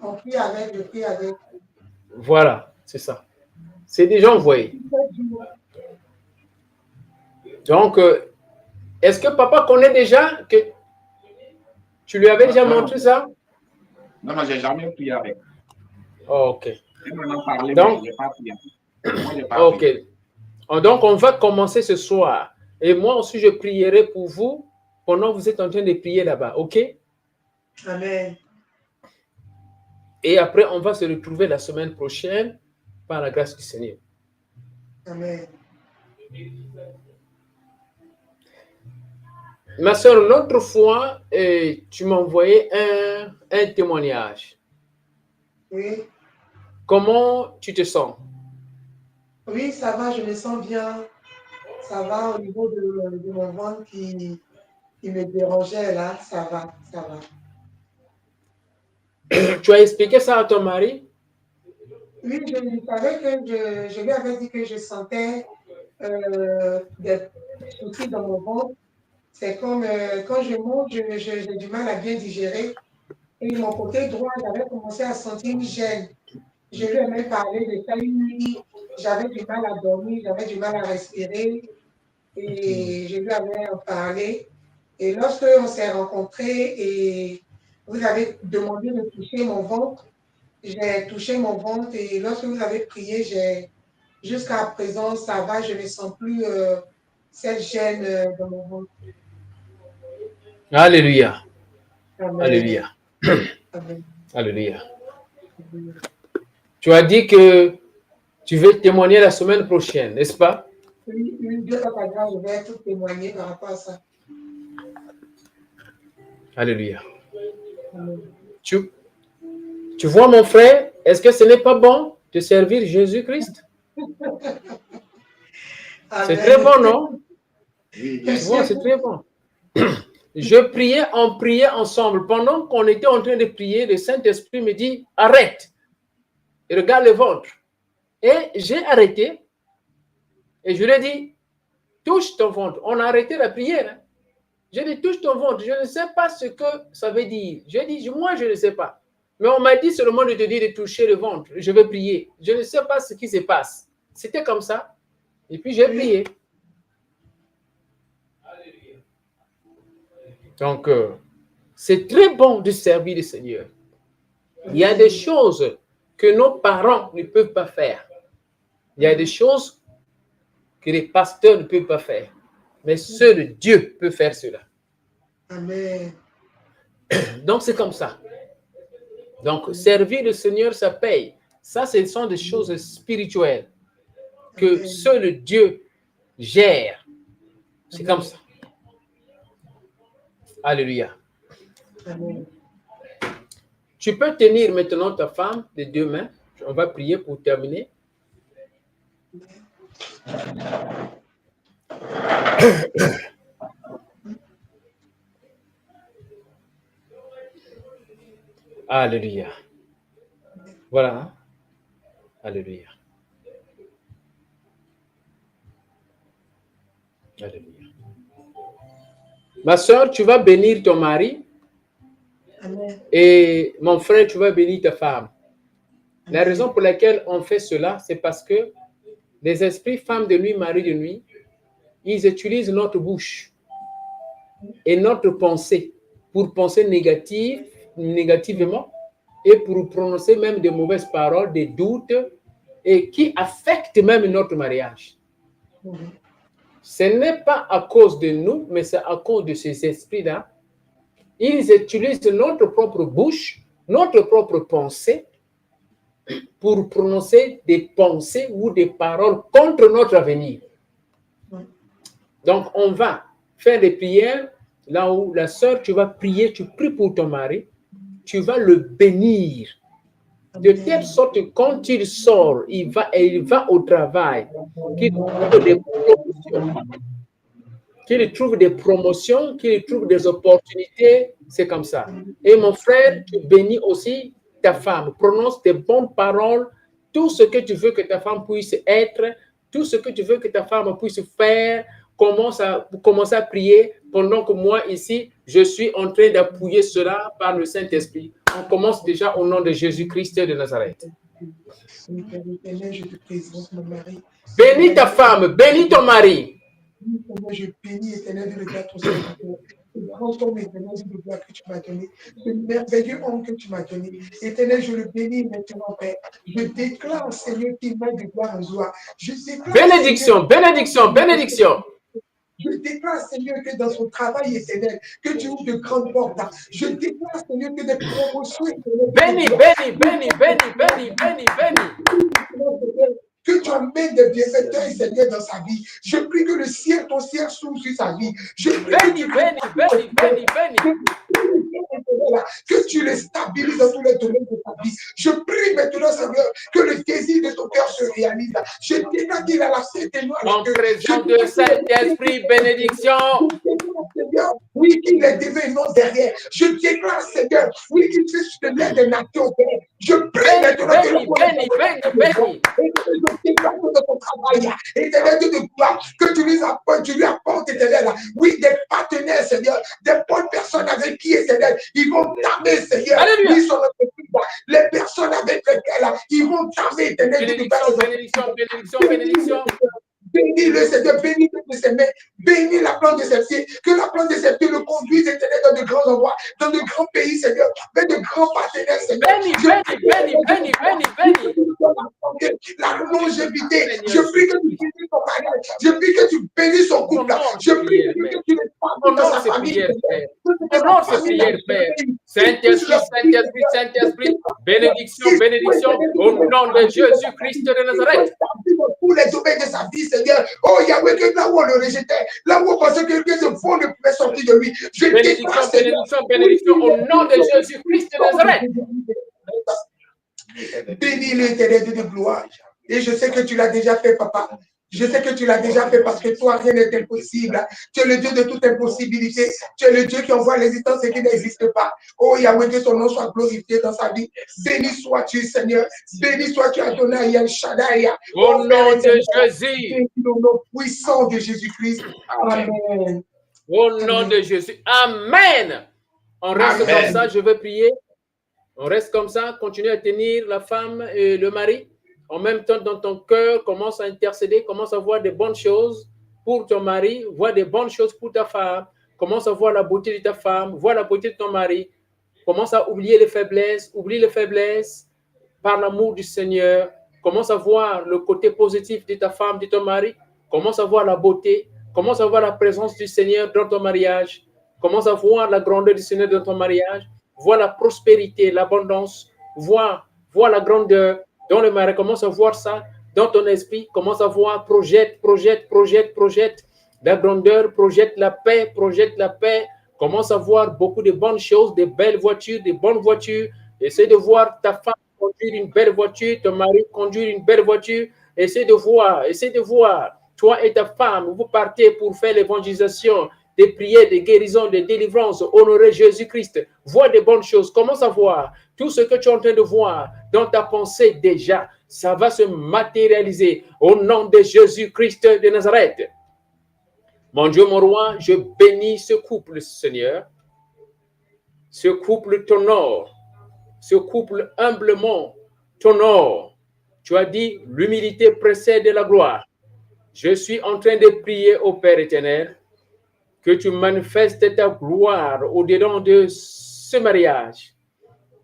[SPEAKER 5] on prie avec, je prie avec.
[SPEAKER 6] Voilà, c'est ça. C'est déjà envoyé. Donc, est-ce que papa connaît déjà que tu lui avais déjà montré ça?
[SPEAKER 3] Non, je n'ai jamais prié avec.
[SPEAKER 6] Oh, ok.
[SPEAKER 3] Parlé,
[SPEAKER 6] donc,
[SPEAKER 3] mais pas prié. Moi, j'ai pas
[SPEAKER 6] ok.
[SPEAKER 3] prié.
[SPEAKER 6] Donc, on va commencer ce soir. Et moi aussi, je prierai pour vous pendant que vous êtes en train de prier là-bas. Ok?
[SPEAKER 5] Amen.
[SPEAKER 6] Et après, on va se retrouver la semaine prochaine par la grâce du Seigneur.
[SPEAKER 5] Amen.
[SPEAKER 6] Ma soeur, l'autre fois, tu m'as envoyé un témoignage.
[SPEAKER 5] Oui.
[SPEAKER 6] Comment tu te sens?
[SPEAKER 5] Oui, ça va, je me sens bien. Ça va au niveau de mon ventre qui me dérangeait là. Ça va, ça va.
[SPEAKER 6] Tu as expliqué ça à ton mari?
[SPEAKER 5] Oui, je lui savais que je lui avais dit que je sentais des soucis dans mon ventre. C'est comme quand je mange, j'ai du mal à bien digérer. Et mon côté droit, j'avais commencé à sentir une gêne. Je lui ai même parlé de ça une nuit. J'avais du mal à dormir, j'avais du mal à respirer. Et je lui avais en parlé. Et lorsque on s'est rencontrés et vous avez demandé de toucher mon ventre, j'ai touché mon ventre et lorsque vous avez prié, jusqu'à présent, ça va, je ne sens plus cette gêne dans mon ventre.
[SPEAKER 6] Alléluia.
[SPEAKER 5] Amen.
[SPEAKER 6] Alléluia.
[SPEAKER 5] Amen.
[SPEAKER 6] Alléluia. Tu as dit que tu veux témoigner la semaine prochaine, n'est-ce pas?
[SPEAKER 5] Oui, Dieu va pas grave, je vais tout témoigner par rapport à ça.
[SPEAKER 6] Alléluia.
[SPEAKER 5] Amen.
[SPEAKER 6] Tu vois, mon frère, est-ce que ce n'est pas bon de servir Jésus-Christ? C'est très bon, non?
[SPEAKER 3] Oui,
[SPEAKER 6] Tu vois, c'est très bon. On priait ensemble. Pendant qu'on était en train de prier, le Saint-Esprit me dit, arrête et regarde le ventre. Et j'ai arrêté et je lui ai dit, touche ton ventre. On a arrêté la prière. Hein. J'ai dit, touche ton ventre. Je ne sais pas ce que ça veut dire. J'ai dit, moi, je ne sais pas. Mais on m'a dit seulement de te dire de toucher le ventre. Je vais prier. Je ne sais pas ce qui se passe. C'était comme ça. Et puis, j'ai prié. Donc, c'est très bon de servir le Seigneur. Il y a des choses que nos parents ne peuvent pas faire. Il y a des choses que les pasteurs ne peuvent pas faire. Mais seul Dieu peut faire cela.
[SPEAKER 5] Amen.
[SPEAKER 6] Donc, c'est comme ça. Donc, servir le Seigneur, ça paye. Ça, ce sont des choses spirituelles que seul Dieu gère. C'est comme ça. Alléluia.
[SPEAKER 5] Amen.
[SPEAKER 6] Tu peux tenir maintenant ta femme de deux mains. On va prier pour terminer. Alléluia. Voilà. Alléluia. Alléluia. Ma soeur, tu vas bénir ton mari.
[SPEAKER 5] Amen.
[SPEAKER 6] Et mon frère, tu vas bénir ta femme. La raison pour laquelle on fait cela, c'est parce que les esprits femmes de nuit, mari de nuit, ils utilisent notre bouche et notre pensée pour penser négativement et pour prononcer même de mauvaises paroles, des doutes et qui affectent même notre mariage. Ce n'est pas à cause de nous, mais c'est à cause de ces esprits-là. Ils utilisent notre propre bouche, notre propre pensée pour prononcer des pensées ou des paroles contre notre avenir. Donc, on va faire des prières là où la sœur, tu vas prier, tu pries pour ton mari, tu vas le bénir. De telle sorte que quand il sort, il va au travail, qu'il trouve des promotions, qu'il trouve des opportunités, c'est comme ça. Et mon frère, tu bénis aussi ta femme, prononce des bonnes paroles, tout ce que tu veux que ta femme puisse être, tout ce que tu veux que ta femme puisse faire, commence à prier pendant que moi ici, je suis en train d'appuyer cela par le Saint-Esprit. On commence déjà au nom de Jésus-Christ de Nazareth. Bénis ta femme, bénis ton mari.
[SPEAKER 5] Je bénis éternel, je regarde ton Seigneur. Grand homme éternel, de gloire que tu m'as donné, ce merveilleux homme que tu m'as donné. Éternel, je le bénis maintenant, Père. Je déclare, Seigneur, qu'il m'aide de gloire en joie. Je déclare,
[SPEAKER 6] bénédiction,
[SPEAKER 5] Seigneur,
[SPEAKER 6] bénédiction, bénédiction.
[SPEAKER 5] Je déclare, Seigneur, que dans son travail éternel, que tu ouvres de grandes portes. Je déclare, Seigneur, que des promotions éternelles.
[SPEAKER 6] Bénis, bénis, bénis, bénis, bénis, bénis, bénis.
[SPEAKER 5] Que tu amènes des bienfaiteurs, Seigneur, dans sa vie. Je prie que le ciel, ton ciel s'ouvre sur sa vie. Je prie que tu les stabilises dans tous les domaines de ta vie. Je prie maintenant, Seigneur, que le désir de ton cœur se réalise. Je déclare qu'il a la fête et moi.
[SPEAKER 6] En présence de Saint-Esprit, bénédiction.
[SPEAKER 5] Oui, qu'il est devenu non derrière. Je déclare, Seigneur, oui, qu'il fait sur le lait des nations, Père. Je prie maintenant que je déclare de ton travail, éternel Dieu de gloire, que tu lui apportes, éternel. Oui, des partenaires, Seigneur, des bonnes personnes avec qui, Seigneur, ils vont t'amener, Seigneur. Oui, sur notre vie, les personnes avec lesquelles ils vont t'amener, éternel Dieu de gloire.
[SPEAKER 6] Bénédiction.
[SPEAKER 5] Bénis le Seigneur, bénis de ses mains, bénis la plante de ses pieds, que la plante de ses pieds le conduise, éternel, dans de grands endroits, dans de grands pays, Seigneur, avec de grands partenaires, Seigneur.
[SPEAKER 6] Bénis.
[SPEAKER 5] La longévité, je prie que tu bénis son mariage, je prie que tu bénis son couple, je prie que tu les parles dans sa famille.
[SPEAKER 6] Honore ses prières, Père. Saint-Esprit, bénédiction, au nom de Jésus-Christ de Nazareth.
[SPEAKER 5] Pour les domaines de sa vie, Seigneur. Oh Yahweh, que là où on le rejetait, là où on pensait que ce fond ne pouvait sortir de lui. Je
[SPEAKER 6] bénédiction, au nom de Jésus-Christ de Nazareth.
[SPEAKER 5] Bénis l'éternel de gloire. Et je sais que tu l'as déjà fait, papa. Je sais que tu l'as déjà fait parce que toi, rien n'est impossible. Tu es le Dieu de toute impossibilité. Tu es le Dieu qui envoie l'existence et qui n'existe pas. Oh Yahweh, que ton nom soit glorifié dans sa vie. Béni sois-tu, Seigneur. Béni sois-tu, Adonai El Shaddai.
[SPEAKER 6] Au nom de Jésus.
[SPEAKER 5] Au nom puissant de Jésus-Christ. Amen.
[SPEAKER 6] Au nom de Jésus. Amen. On reste comme ça, je veux prier. On reste comme ça, continue à tenir la femme et le mari. En même temps, dans ton cœur, commence à intercéder, commence à voir des bonnes choses pour ton mari, vois des bonnes choses pour ta femme, commence à voir la beauté de ta femme, vois la beauté de ton mari, commence à oublier les faiblesses, oublie les faiblesses par l'amour du Seigneur, commence à voir le côté positif de ta femme, de ton mari, commence à voir la beauté, commence à voir la présence du Seigneur dans ton mariage, commence à voir la grandeur du Seigneur dans ton mariage, vois la prospérité, l'abondance, vois la grandeur dans le mariage, commence à voir ça dans ton esprit, commence à voir, projette la grandeur, projette la paix, commence à voir beaucoup de bonnes choses, de belles voitures, de bonnes voitures, essaie de voir ta femme conduire une belle voiture, ton mari conduire une belle voiture, essaie de voir, toi et ta femme, vous partez pour faire l'évangélisation, des prières, des guérisons, des délivrances, honorer Jésus-Christ, vois des bonnes choses, commence à voir tout ce que tu es en train de voir dans ta pensée déjà, ça va se matérialiser au nom de Jésus-Christ de Nazareth. Mon Dieu, mon roi, je bénis ce couple, Seigneur. Ce couple t'honore, ce couple humblement t'honore. Tu as dit, l'humilité précède la gloire. Je suis en train de prier au Père éternel, que tu manifestes ta gloire au-dedans de ce mariage.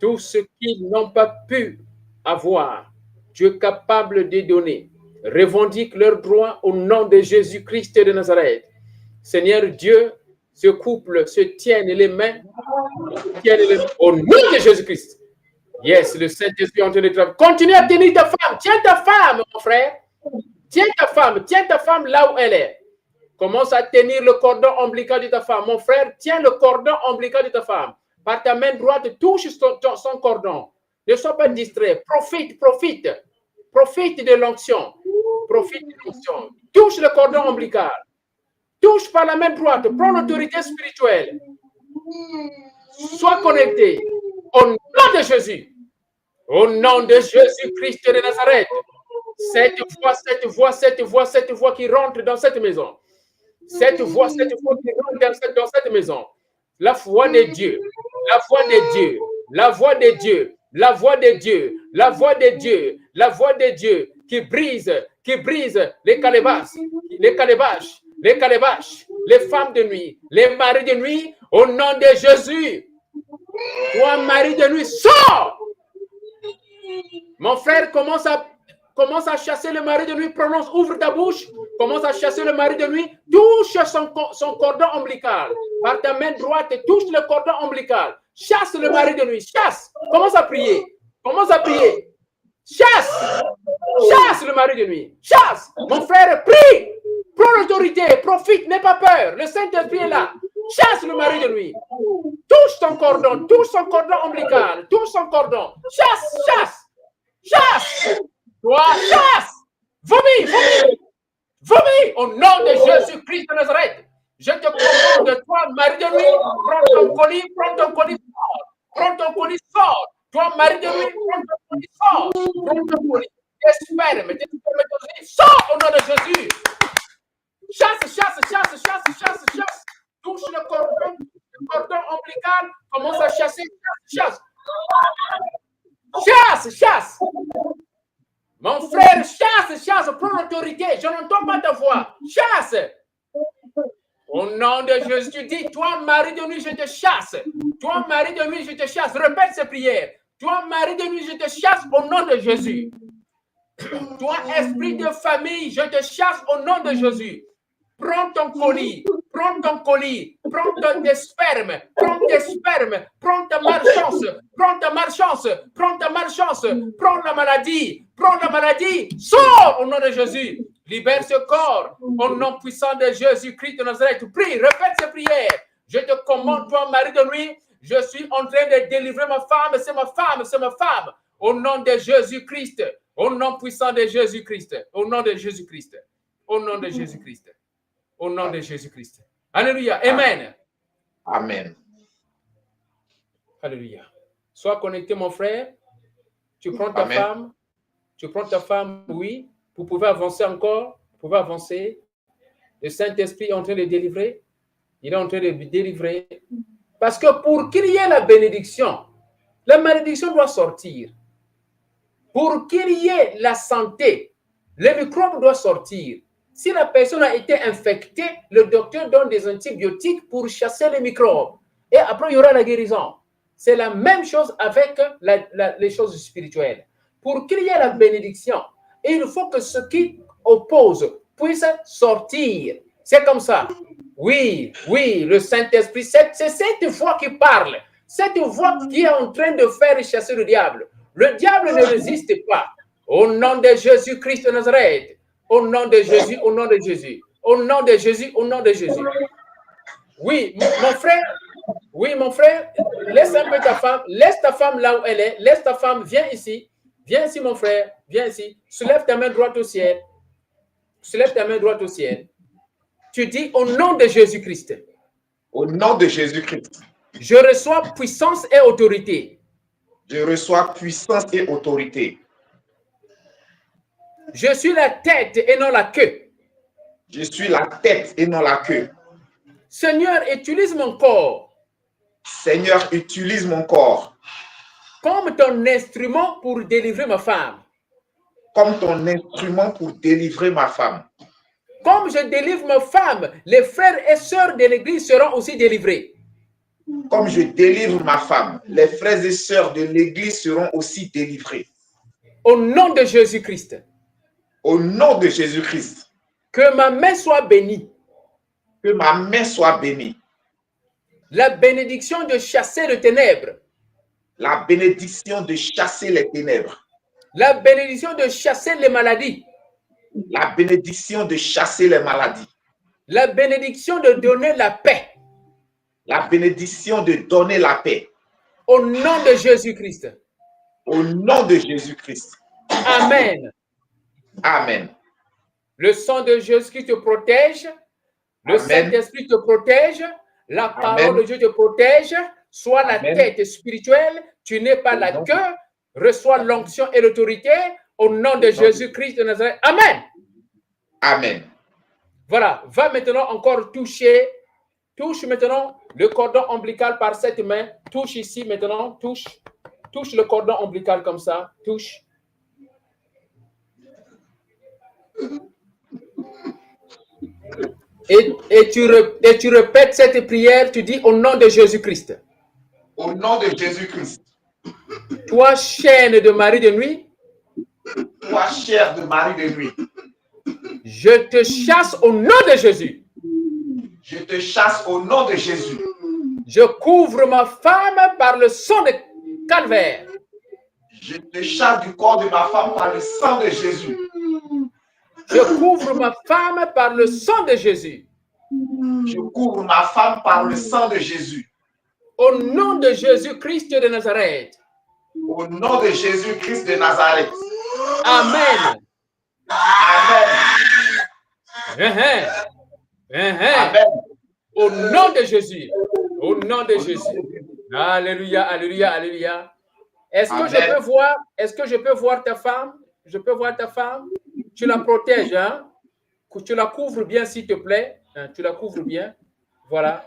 [SPEAKER 6] Tout ce qu'ils n'ont pas pu avoir, tu es capable de donner. Revendique leurs droits au nom de Jésus-Christ de Nazareth. Seigneur Dieu, ce couple se tienne les mains, au nom de Jésus-Christ. Yes, le Saint-Esprit est en train de travailler. Continue à tenir ta femme. Tiens ta femme, mon frère. Tiens ta femme là où elle est. Commence à tenir le cordon ombilical de ta femme. Mon frère, tiens le cordon ombilical de ta femme. Par ta main droite, touche son cordon. Ne sois pas distrait. Profite de l'onction. Touche le cordon ombilical. Touche par la main droite. Prends l'autorité spirituelle. Sois connecté. Au nom de Jésus. Au nom de Jésus-Christ de Nazareth. Cette voix qui rentre dans cette maison. Cette voix qui rentre dans cette maison. La voix de Dieu. La voix de Dieu qui brise les calebaches, les femmes de nuit, les maris de nuit, au nom de Jésus. Toi, mari de nuit, sors! Mon frère, commence à chasser le mari de nuit, ouvre ta bouche, commence à chasser le mari de nuit, touche son cordon ombilical. Par ta main droite, touche le cordon ombilical. Chasse le mari de nuit, chasse. Commence à prier. Chasse le mari de nuit. Chasse. Mon frère, prie. Prends l'autorité, profite, n'aie pas peur. Le Saint-Esprit est là. Chasse le mari de nuit. Touche son cordon ombilical. Touche son cordon. Chasse. Toi, chasse. Vomis. Au nom de Jésus-Christ de Nazareth. Je te commande, toi, mari de nuit, prends ton colis, sors. Prends ton colis, sors. Toi, mari de nuit, prends ton colis, sors. Prends ton colis. Tes spermes, sors au nom de Jésus. Chasse. Touche le cordon ombilical, commence à chasser, chasse. Chasse. Mon frère, chasse, prends l'autorité. Je n'entends pas ta voix. Chasse. Au nom de Jésus, tu dis, toi, mari de nuit, je te chasse. Toi, mari de nuit, je te chasse. Répète ces prières. Toi, mari de nuit, je te chasse au nom de Jésus. Toi, esprit de famille, je te chasse au nom de Jésus. Prends ton colis, prends tes spermes, prends ta malchance, prends la maladie, sors au nom de Jésus. Libère ce corps au nom puissant de Jésus-Christ de Nazareth. Prie, répète ces prières. Je te commande, toi, mari de nuit, je suis en train de délivrer ma femme, c'est ma femme. Au nom de Jésus-Christ, au nom puissant de Jésus-Christ, au nom de Jésus-Christ, au nom de Jésus-Christ. Au nom de Jésus-Christ. Alléluia. Amen.
[SPEAKER 3] Amen.
[SPEAKER 6] Alléluia. Sois connecté, mon frère. Tu prends ta femme. Oui. Vous pouvez avancer encore. Vous pouvez avancer. Le Saint-Esprit est en train de délivrer. Il est en train de délivrer. Parce que pour qu'il y ait la bénédiction, la malédiction doit sortir. Pour qu'il y ait la santé, le microbe doit sortir. Si la personne a été infectée, le docteur donne des antibiotiques pour chasser les microbes. Et après, il y aura la guérison. C'est la même chose avec les choses spirituelles. Pour qu'il y ait la bénédiction, il faut que ce qui oppose puisse sortir. C'est comme ça. Oui, le Saint-Esprit, c'est cette voix qui parle. Cette voix qui est en train de faire chasser le diable. Le diable ne résiste pas. Au nom de Jésus-Christ de Nazareth. Au nom de Jésus, au nom de Jésus. Au nom de Jésus, au nom de Jésus. Oui, mon frère, laisse un peu ta femme. Laisse ta femme là où elle est. Laisse ta femme, viens ici. Viens ici, mon frère. Viens ici. Soulève ta main droite au ciel. Tu dis au nom de Jésus-Christ.
[SPEAKER 3] Au nom de Jésus-Christ.
[SPEAKER 6] Je reçois puissance et autorité.
[SPEAKER 3] Je reçois puissance et autorité.
[SPEAKER 6] Je suis la tête et non la queue.
[SPEAKER 3] Je suis la tête et non la queue.
[SPEAKER 6] Seigneur, utilise mon corps.
[SPEAKER 3] Seigneur, utilise mon corps.
[SPEAKER 6] Comme ton instrument pour délivrer ma femme.
[SPEAKER 3] Comme ton instrument pour délivrer ma femme.
[SPEAKER 6] Comme je délivre ma femme, les frères et sœurs de l'Église seront aussi délivrés.
[SPEAKER 3] Comme je délivre ma femme, les frères et sœurs de l'Église seront aussi délivrés.
[SPEAKER 6] Au nom de Jésus-Christ.
[SPEAKER 3] Au nom de Jésus-Christ.
[SPEAKER 6] Que ma main soit bénie.
[SPEAKER 3] Que ma main soit bénie.
[SPEAKER 6] La bénédiction de chasser les ténèbres.
[SPEAKER 3] La bénédiction de chasser les ténèbres.
[SPEAKER 6] La bénédiction de chasser les maladies.
[SPEAKER 3] La bénédiction de chasser les maladies.
[SPEAKER 6] La bénédiction de donner la paix.
[SPEAKER 3] La bénédiction de donner la paix.
[SPEAKER 6] Au nom de Jésus-Christ.
[SPEAKER 3] Au nom de Jésus-Christ.
[SPEAKER 6] Amen.
[SPEAKER 3] Amen.
[SPEAKER 6] Le sang de Jésus-Christ te protège. Le Saint-Esprit te protège. La parole de Dieu te protège. Sois la tête spirituelle. Tu n'es pas la queue. Reçois l'onction et l'autorité. Au nom de Jésus-Christ de Nazareth. Amen.
[SPEAKER 3] Amen.
[SPEAKER 6] Voilà. Va maintenant encore toucher. Touche maintenant le cordon ombilical par cette main. Touche ici maintenant. Touche. Touche le cordon ombilical comme ça. Touche. Et tu répètes cette prière. Tu dis au nom de Jésus-Christ.
[SPEAKER 3] Au nom de Jésus-Christ.
[SPEAKER 6] Toi, chaîne de mari de nuit.
[SPEAKER 3] Toi, chair de mari de nuit.
[SPEAKER 6] Je te chasse au nom de Jésus.
[SPEAKER 3] Je te chasse au nom de Jésus.
[SPEAKER 6] Je couvre ma femme par le sang de Calvaire.
[SPEAKER 3] Je te chasse du corps de ma femme par le sang de Jésus.
[SPEAKER 6] Je couvre ma femme par le sang de Jésus.
[SPEAKER 3] Je couvre ma femme par le sang de Jésus.
[SPEAKER 6] Au nom de Jésus-Christ de Nazareth.
[SPEAKER 3] Au nom de Jésus-Christ de Nazareth.
[SPEAKER 6] Amen.
[SPEAKER 3] Amen.
[SPEAKER 6] Amen.
[SPEAKER 3] Amen.
[SPEAKER 6] Au nom de Jésus. Au nom de Jésus. Alléluia, alléluia, alléluia. Est-ce que je peux voir ta femme? Je peux voir ta femme? Tu la protèges, hein? Tu la couvres bien, s'il te plaît. Hein? Tu la couvres bien. Voilà.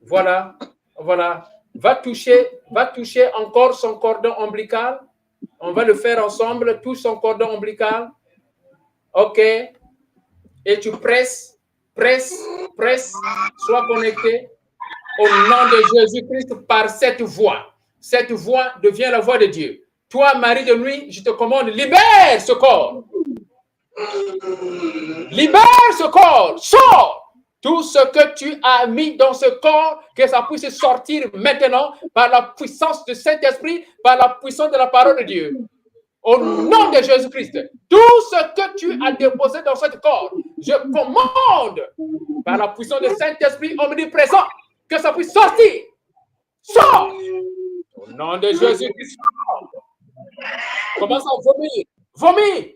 [SPEAKER 6] Voilà. Voilà. Va toucher encore son cordon ombilical. On va le faire ensemble. Touche son cordon ombilical. OK. Et tu presses. Sois connecté. Au nom de Jésus-Christ, par cette voix. Cette voix devient la voix de Dieu. Toi, Marie de nuit, je te commande, libère ce corps. Libère ce corps. Sors. Tout ce que tu as mis dans ce corps, que ça puisse sortir maintenant par la puissance du Saint-Esprit, par la puissance de la parole de Dieu. Au nom de Jésus-Christ, tout ce que tu as déposé dans ce corps, je commande par la puissance du Saint-Esprit omniprésent que ça puisse sortir. Sors. Au nom de Jésus-Christ. Commence à vomir. Vomis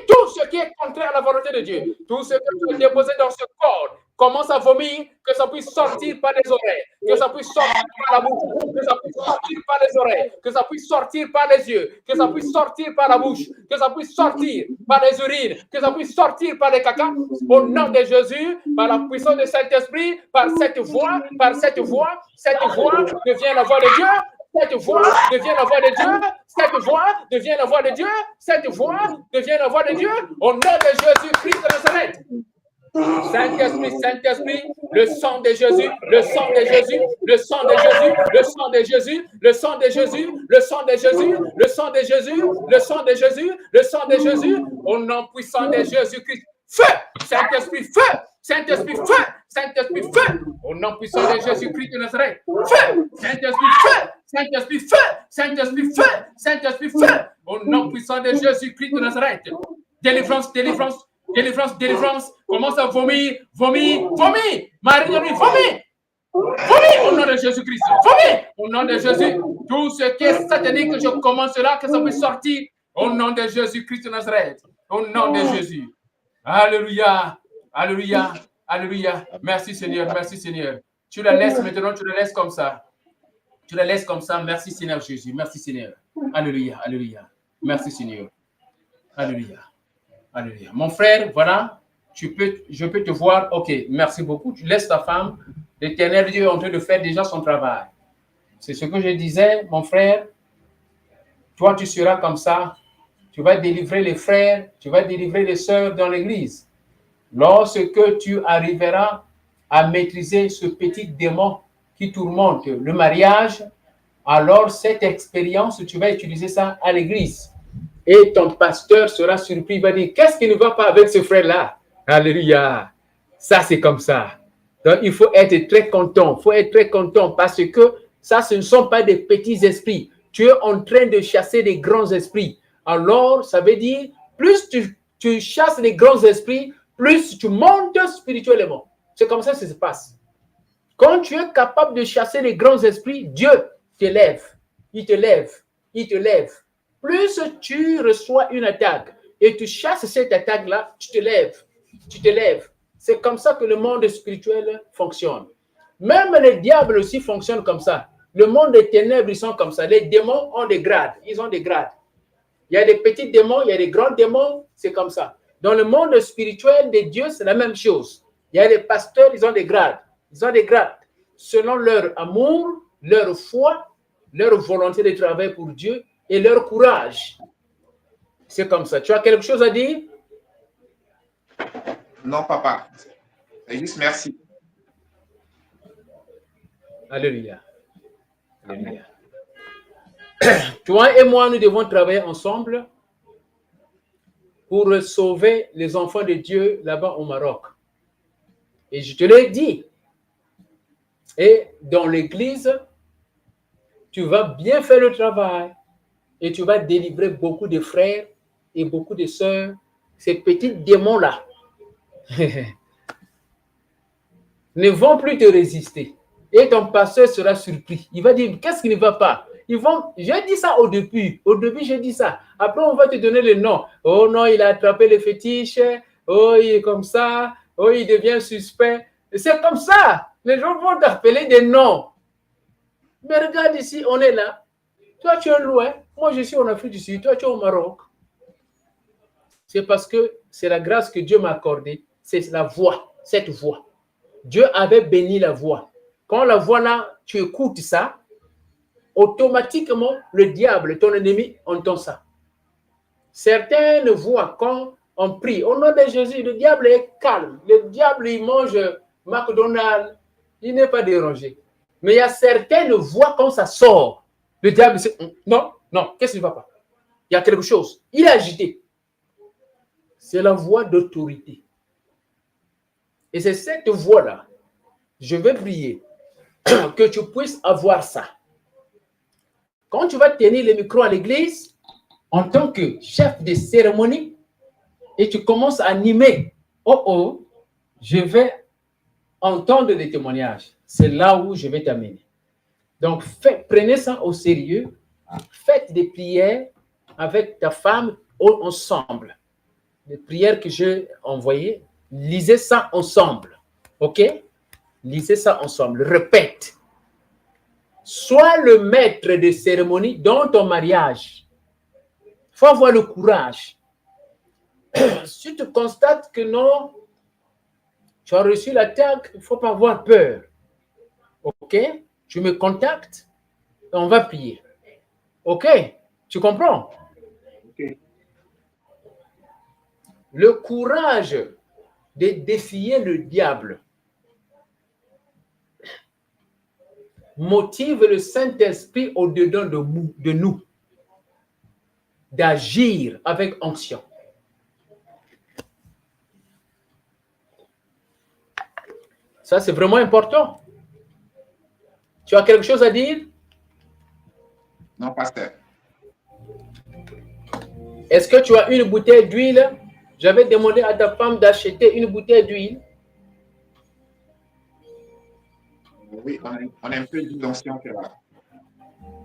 [SPEAKER 6] tout ce qui est contraire à la volonté de Dieu. Tout ce que tu as déposé dans ce corps, commence à vomir, que ça puisse sortir par les oreilles, que ça puisse sortir par la bouche, que ça puisse sortir par les oreilles, que ça puisse sortir par les yeux, que ça puisse sortir par la bouche, que ça puisse sortir par les urines, que ça puisse sortir par les caca. Au nom de Jésus, par la puissance du Saint-Esprit, par cette voix devient la voix de Dieu. Cette voix devient la voix de Dieu. Cette voix devient la voix de Dieu. Cette voix devient la voix de Dieu. Au nom de Jésus-Christ de Nazareth. Saint-Esprit, le sang de Jésus, le sang de Jésus, le sang de Jésus, le sang de Jésus, le sang de Jésus, le sang de Jésus, le sang de Jésus, le sang de Jésus, le sang de Jésus, au nom puissant de Jésus-Christ. Feu! Saint-Esprit, feu! Saint-Esprit, feu! Saint-Esprit, feu! Au nom puissant de Jésus-Christ de Nazareth. Feu! Saint-Esprit, feu! Saint-Esprit, feu! Saint-Esprit, feu! Saint-Esprit, feu! Au nom puissant de Jésus-Christ de Nazareth. Délivrance, délivrance, délivrance, délivrance. Commence à vomir, vomir, vomir. Marie de nuit, vomir. Vomir au nom de Jésus-Christ. Vomir au nom de Jésus. Tout ce qui est satanique, je commence là, que ça puisse sortir au nom de Jésus-Christ de Nazareth. Au nom de Jésus. Alléluia. Alléluia. Alléluia. Merci Seigneur. Merci Seigneur. Tu la laisses maintenant, tu la laisses comme ça. Tu la laisses comme ça. Merci Seigneur Jésus. Merci Seigneur. Alléluia. Alléluia. Merci Seigneur. Alléluia. Alléluia. Mon frère, voilà, je peux te voir. OK, merci beaucoup. Tu laisses ta femme. L'Éternel Dieu est en train de faire déjà son travail. C'est ce que je disais, mon frère. Toi, tu seras comme ça. Tu vas délivrer les frères, tu vas délivrer les sœurs dans l'église. Lorsque tu arriveras à maîtriser ce petit démon qui tourmente le mariage, alors cette expérience, tu vas utiliser ça à l'église. Et ton pasteur sera surpris, il va dire, qu'est-ce qui ne va pas avec ce frère-là? Alléluia. Ça, c'est comme ça. Donc, il faut être très content. Il faut être très content parce que ça, ce ne sont pas des petits esprits. Tu es en train de chasser des grands esprits. Alors, ça veut dire, plus tu chasses les grands esprits, plus tu montes spirituellement. C'est comme ça que ça se passe. Quand tu es capable de chasser les grands esprits, Dieu t'élève. Il te lève. Il te lève. Plus tu reçois une attaque et tu chasses cette attaque-là, tu te lèves. Tu te lèves. C'est comme ça que le monde spirituel fonctionne. Même les diables aussi fonctionnent comme ça. Le monde des ténèbres, ils sont comme ça. Les démons ont des grades. Ils ont des grades. Il y a des petits démons, il y a des grands démons, c'est comme ça. Dans le monde spirituel de Dieu, c'est la même chose. Il y a des pasteurs, ils ont des grades. Ils ont des grades. Selon leur amour, leur foi, leur volonté de travailler pour Dieu et leur courage. C'est comme ça. Tu as quelque chose à dire?
[SPEAKER 3] Non, papa. C'est juste merci.
[SPEAKER 6] Alléluia. Alléluia. Toi et moi, nous devons travailler ensemble pour sauver les enfants de Dieu là-bas au Maroc. Et je te l'ai dit. Et dans l'église, tu vas bien faire le travail et tu vas délivrer beaucoup de frères et beaucoup de sœurs, ces petits démons-là ne vont plus te résister. Et ton pasteur sera surpris. Il va dire, qu'est-ce qui ne va pas? J'ai dit ça au début. Au début, j'ai dit ça. Après, on va te donner le nom. Oh non, il a attrapé les fétiches. Oh, il est comme ça. oh, il devient suspect. C'est comme ça. Les gens vont t'appeler des noms. Mais regarde ici, on est là. Toi, tu es loin. Moi, je suis en Afrique du Sud. Toi, tu es au Maroc. C'est parce que c'est la grâce que Dieu m'a accordée. C'est la voix, cette voix. Dieu avait béni la voix. Quand la voix là, tu écoutes ça, automatiquement, le diable, ton ennemi, entend ça. Certains le voient quand on prie. Au nom de Jésus, le diable est calme. Le diable, il mange McDonald's. Il n'est pas dérangé. Mais il y a certaines voix quand ça sort. Le diable, c'est non, non, qu'est-ce qui ne va pas? Il y a quelque chose. Il est agité. C'est la voix d'autorité. Et c'est cette voix-là, je vais prier que tu puisses avoir ça. Quand tu vas tenir le micro à l'église, en tant que chef de cérémonie, et tu commences à animer, oh oh, je vais entendre des témoignages. C'est là où je vais t'amener. Donc, prenez ça au sérieux. Faites des prières avec ta femme ensemble. Les prières que j'ai envoyées, lisez ça ensemble. OK? Lisez ça ensemble. Répète. Sois le maître de cérémonie dans ton mariage. Il faut avoir le courage. Si tu constates que non, tu as reçu l'attaque, il ne faut pas avoir peur. OK? Tu me contactes et on va prier. OK? Tu comprends?
[SPEAKER 3] Ok.
[SPEAKER 6] Le courage de défier le diable motive le Saint-Esprit au-dedans de nous d'agir avec onction. Ça, c'est vraiment important. Tu as quelque chose à dire?
[SPEAKER 3] Non, pasteur.
[SPEAKER 6] Est-ce que tu as une bouteille d'huile? J'avais demandé à ta femme d'acheter une bouteille d'huile.
[SPEAKER 3] Oui, on a un peu d'huile d'ancien que là.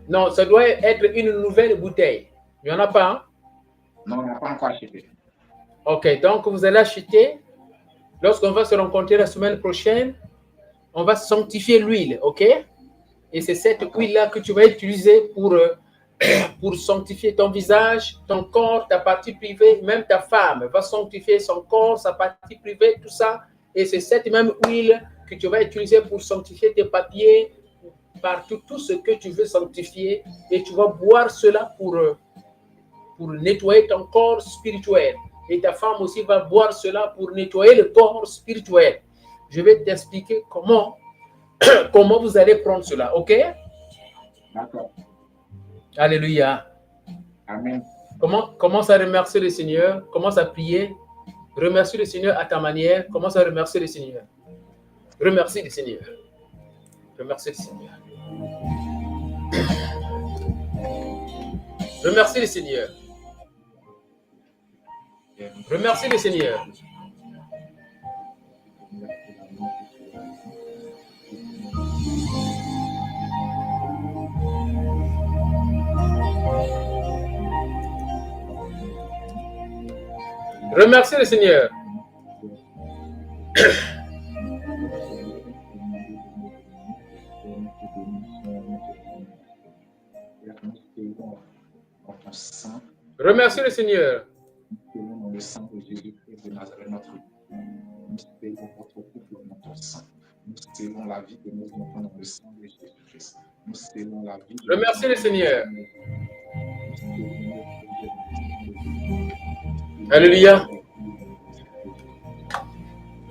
[SPEAKER 6] Non, ça doit être une nouvelle bouteille. Il n'y en a pas, hein?
[SPEAKER 3] Non, on n'a pas encore acheté.
[SPEAKER 6] OK, donc vous allez acheter. Lorsqu'on va se rencontrer la semaine prochaine, on va sanctifier l'huile, OK? Et c'est cette huile-là que tu vas utiliser pour sanctifier ton visage, ton corps, ta partie privée, même ta femme va sanctifier son corps, sa partie privée, tout ça. Et c'est cette même huile que tu vas utiliser pour sanctifier tes papiers, partout, tout ce que tu veux sanctifier. Et tu vas boire cela pour nettoyer ton corps spirituel. Et ta femme aussi va boire cela pour nettoyer le corps spirituel. Je vais t'expliquer comment vous allez prendre cela, OK?
[SPEAKER 3] D'accord.
[SPEAKER 6] Alléluia.
[SPEAKER 3] Amen.
[SPEAKER 6] Commence à remercier le Seigneur. Commence à prier. Remercie le Seigneur à ta manière. Commence à remercier le Seigneur. Remercie le Seigneur. Remercie le Seigneur. Remercie le Seigneur. Remercie le Seigneur. Remercie le Seigneur. Remercie le Seigneur.
[SPEAKER 3] Dans le sang de Jésus-Christ de Nazareth, notre Dieu. Nous célébrons votre couple dans ton sang. Nous célébrons la vie de nos enfants dans le sang de Jésus-Christ. Nous célébrons la vie.
[SPEAKER 6] Remercie le Seigneur. Alléluia.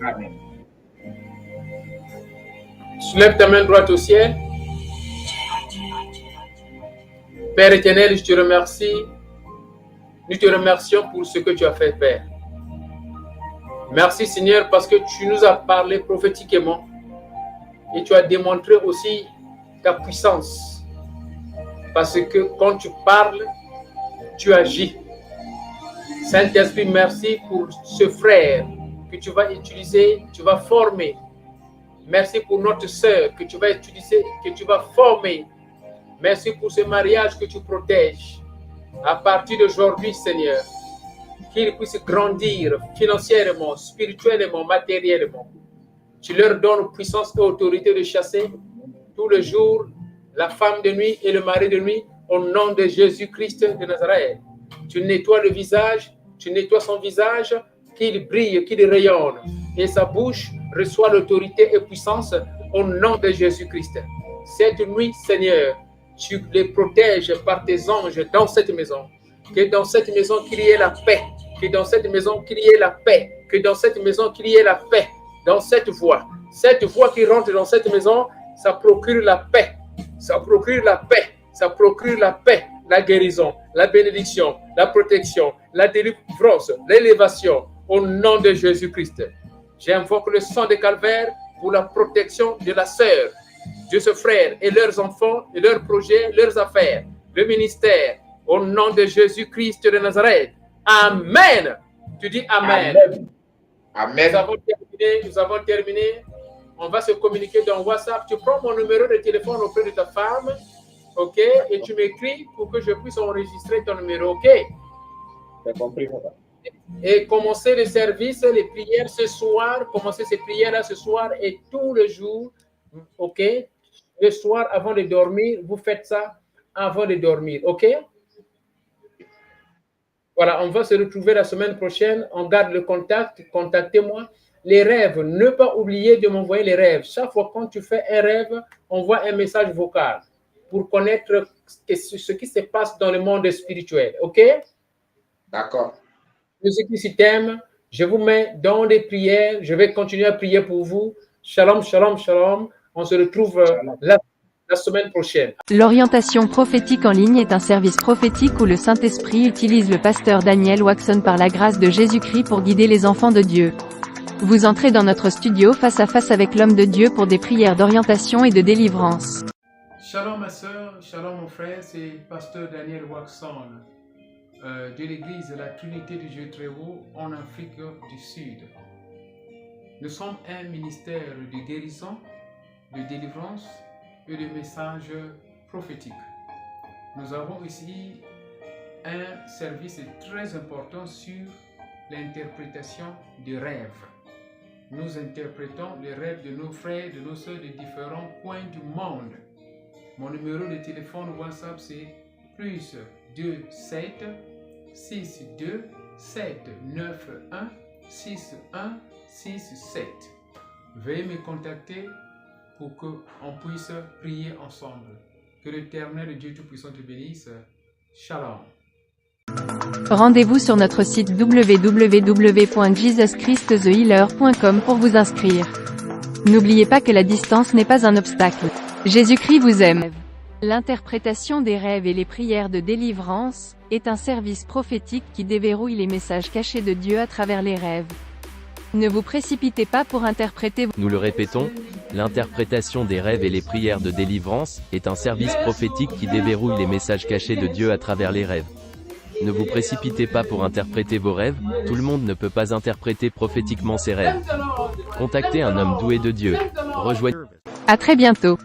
[SPEAKER 3] Amen.
[SPEAKER 6] Soulève ta main droite au ciel. Père éternel, je te remercie. Nous te remercions pour ce que tu as fait, Père. Merci, Seigneur, parce que tu nous as parlé prophétiquement et tu as démontré aussi ta puissance. Parce que quand tu parles, tu agis. Saint-Esprit, merci pour ce frère que tu vas utiliser, tu vas former. Merci pour notre sœur que tu vas utiliser, que tu vas former. Merci pour ce mariage que tu protèges. À partir d'aujourd'hui, Seigneur, qu'ils puissent grandir financièrement, spirituellement, matériellement. Tu leur donnes puissance et autorité de chasser tous les jours la femme de nuit et le mari de nuit au nom de Jésus-Christ de Nazareth. Tu nettoies le visage, tu nettoies son visage, qu'il brille, qu'il rayonne. Et sa bouche reçoit l'autorité et puissance au nom de Jésus-Christ. Cette nuit, Seigneur, tu les protèges par tes anges dans cette maison. Que dans cette maison, qu'il y ait la paix. Que dans cette maison, qu'il y ait la paix. Que dans cette maison, qu'il y ait la paix. Dans cette voie qui rentre dans cette maison, ça procure la paix. Ça procure la paix. Ça procure la paix, la guérison, la bénédiction, la protection, la délivrance, l'élévation au nom de Jésus-Christ. J'invoque le sang de Calvaire pour la protection de la sœur, de ce frère et leurs enfants et leurs projets, leurs affaires, le ministère, au nom de Jésus-Christ de Nazareth. Amen. Tu dis Amen.
[SPEAKER 3] Amen. Amen.
[SPEAKER 6] Nous avons terminé. On va se communiquer dans WhatsApp. Tu prends mon numéro de téléphone auprès de ta femme, ok? Et tu m'écris pour que je puisse enregistrer ton numéro, ok?
[SPEAKER 3] J'ai compris, papa.
[SPEAKER 6] Et commencer le service, les prières ce soir, commencer ces prières-là ce soir et tous les jours, ok? Le soir, avant de dormir, vous faites ça avant de dormir, ok? Voilà, on va se retrouver la semaine prochaine. On garde le contact, contactez-moi. Les rêves, ne pas oublier de m'envoyer les rêves. Chaque fois quand tu fais un rêve, envoie un message vocal pour connaître ce qui se passe dans le monde spirituel, ok?
[SPEAKER 3] D'accord.
[SPEAKER 6] Ceux qui t'aiment, je vous mets dans des prières. Je vais continuer à prier pour vous. Shalom, shalom, shalom. On se retrouve la semaine prochaine.
[SPEAKER 1] L'orientation prophétique en ligne est un service prophétique où le Saint-Esprit utilise le pasteur Daniel Waxon par la grâce de Jésus-Christ pour guider les enfants de Dieu. Vous entrez dans notre studio face à face avec l'homme de Dieu pour des prières d'orientation et de délivrance.
[SPEAKER 2] Shalom ma soeur, shalom mon frère, c'est pasteur Daniel Waxon de l'église de la Trinité du Dieu très haut en Afrique du Sud. Nous sommes un ministère de guérison, de délivrance et de messages prophétiques. Nous avons ici un service très important sur l'interprétation des rêves. Nous interprétons les rêves de nos frères, de nos sœurs de différents coins du monde. Mon numéro de téléphone WhatsApp c'est plus 27 62 791 6167. Veuillez me contacter pour qu'on puisse prier ensemble. Que l'Éternel Dieu Tout-Puissant te bénisse. Shalom.
[SPEAKER 1] Rendez-vous sur notre site www.jesuschristthehealer.com pour vous inscrire. N'oubliez pas que la distance n'est pas un obstacle. Jésus-Christ vous aime. L'interprétation des rêves et les prières de délivrance est un service prophétique qui déverrouille les messages cachés de Dieu à travers les rêves. Ne vous précipitez pas pour interpréter.
[SPEAKER 4] Nous le répétons, l'interprétation des rêves et les prières de délivrance est un service prophétique qui déverrouille les messages cachés de Dieu à travers les rêves. Ne vous précipitez pas pour interpréter vos rêves, tout le monde ne peut pas interpréter prophétiquement ses rêves. Contactez un homme doué de Dieu. Rejoignez.
[SPEAKER 1] À très bientôt.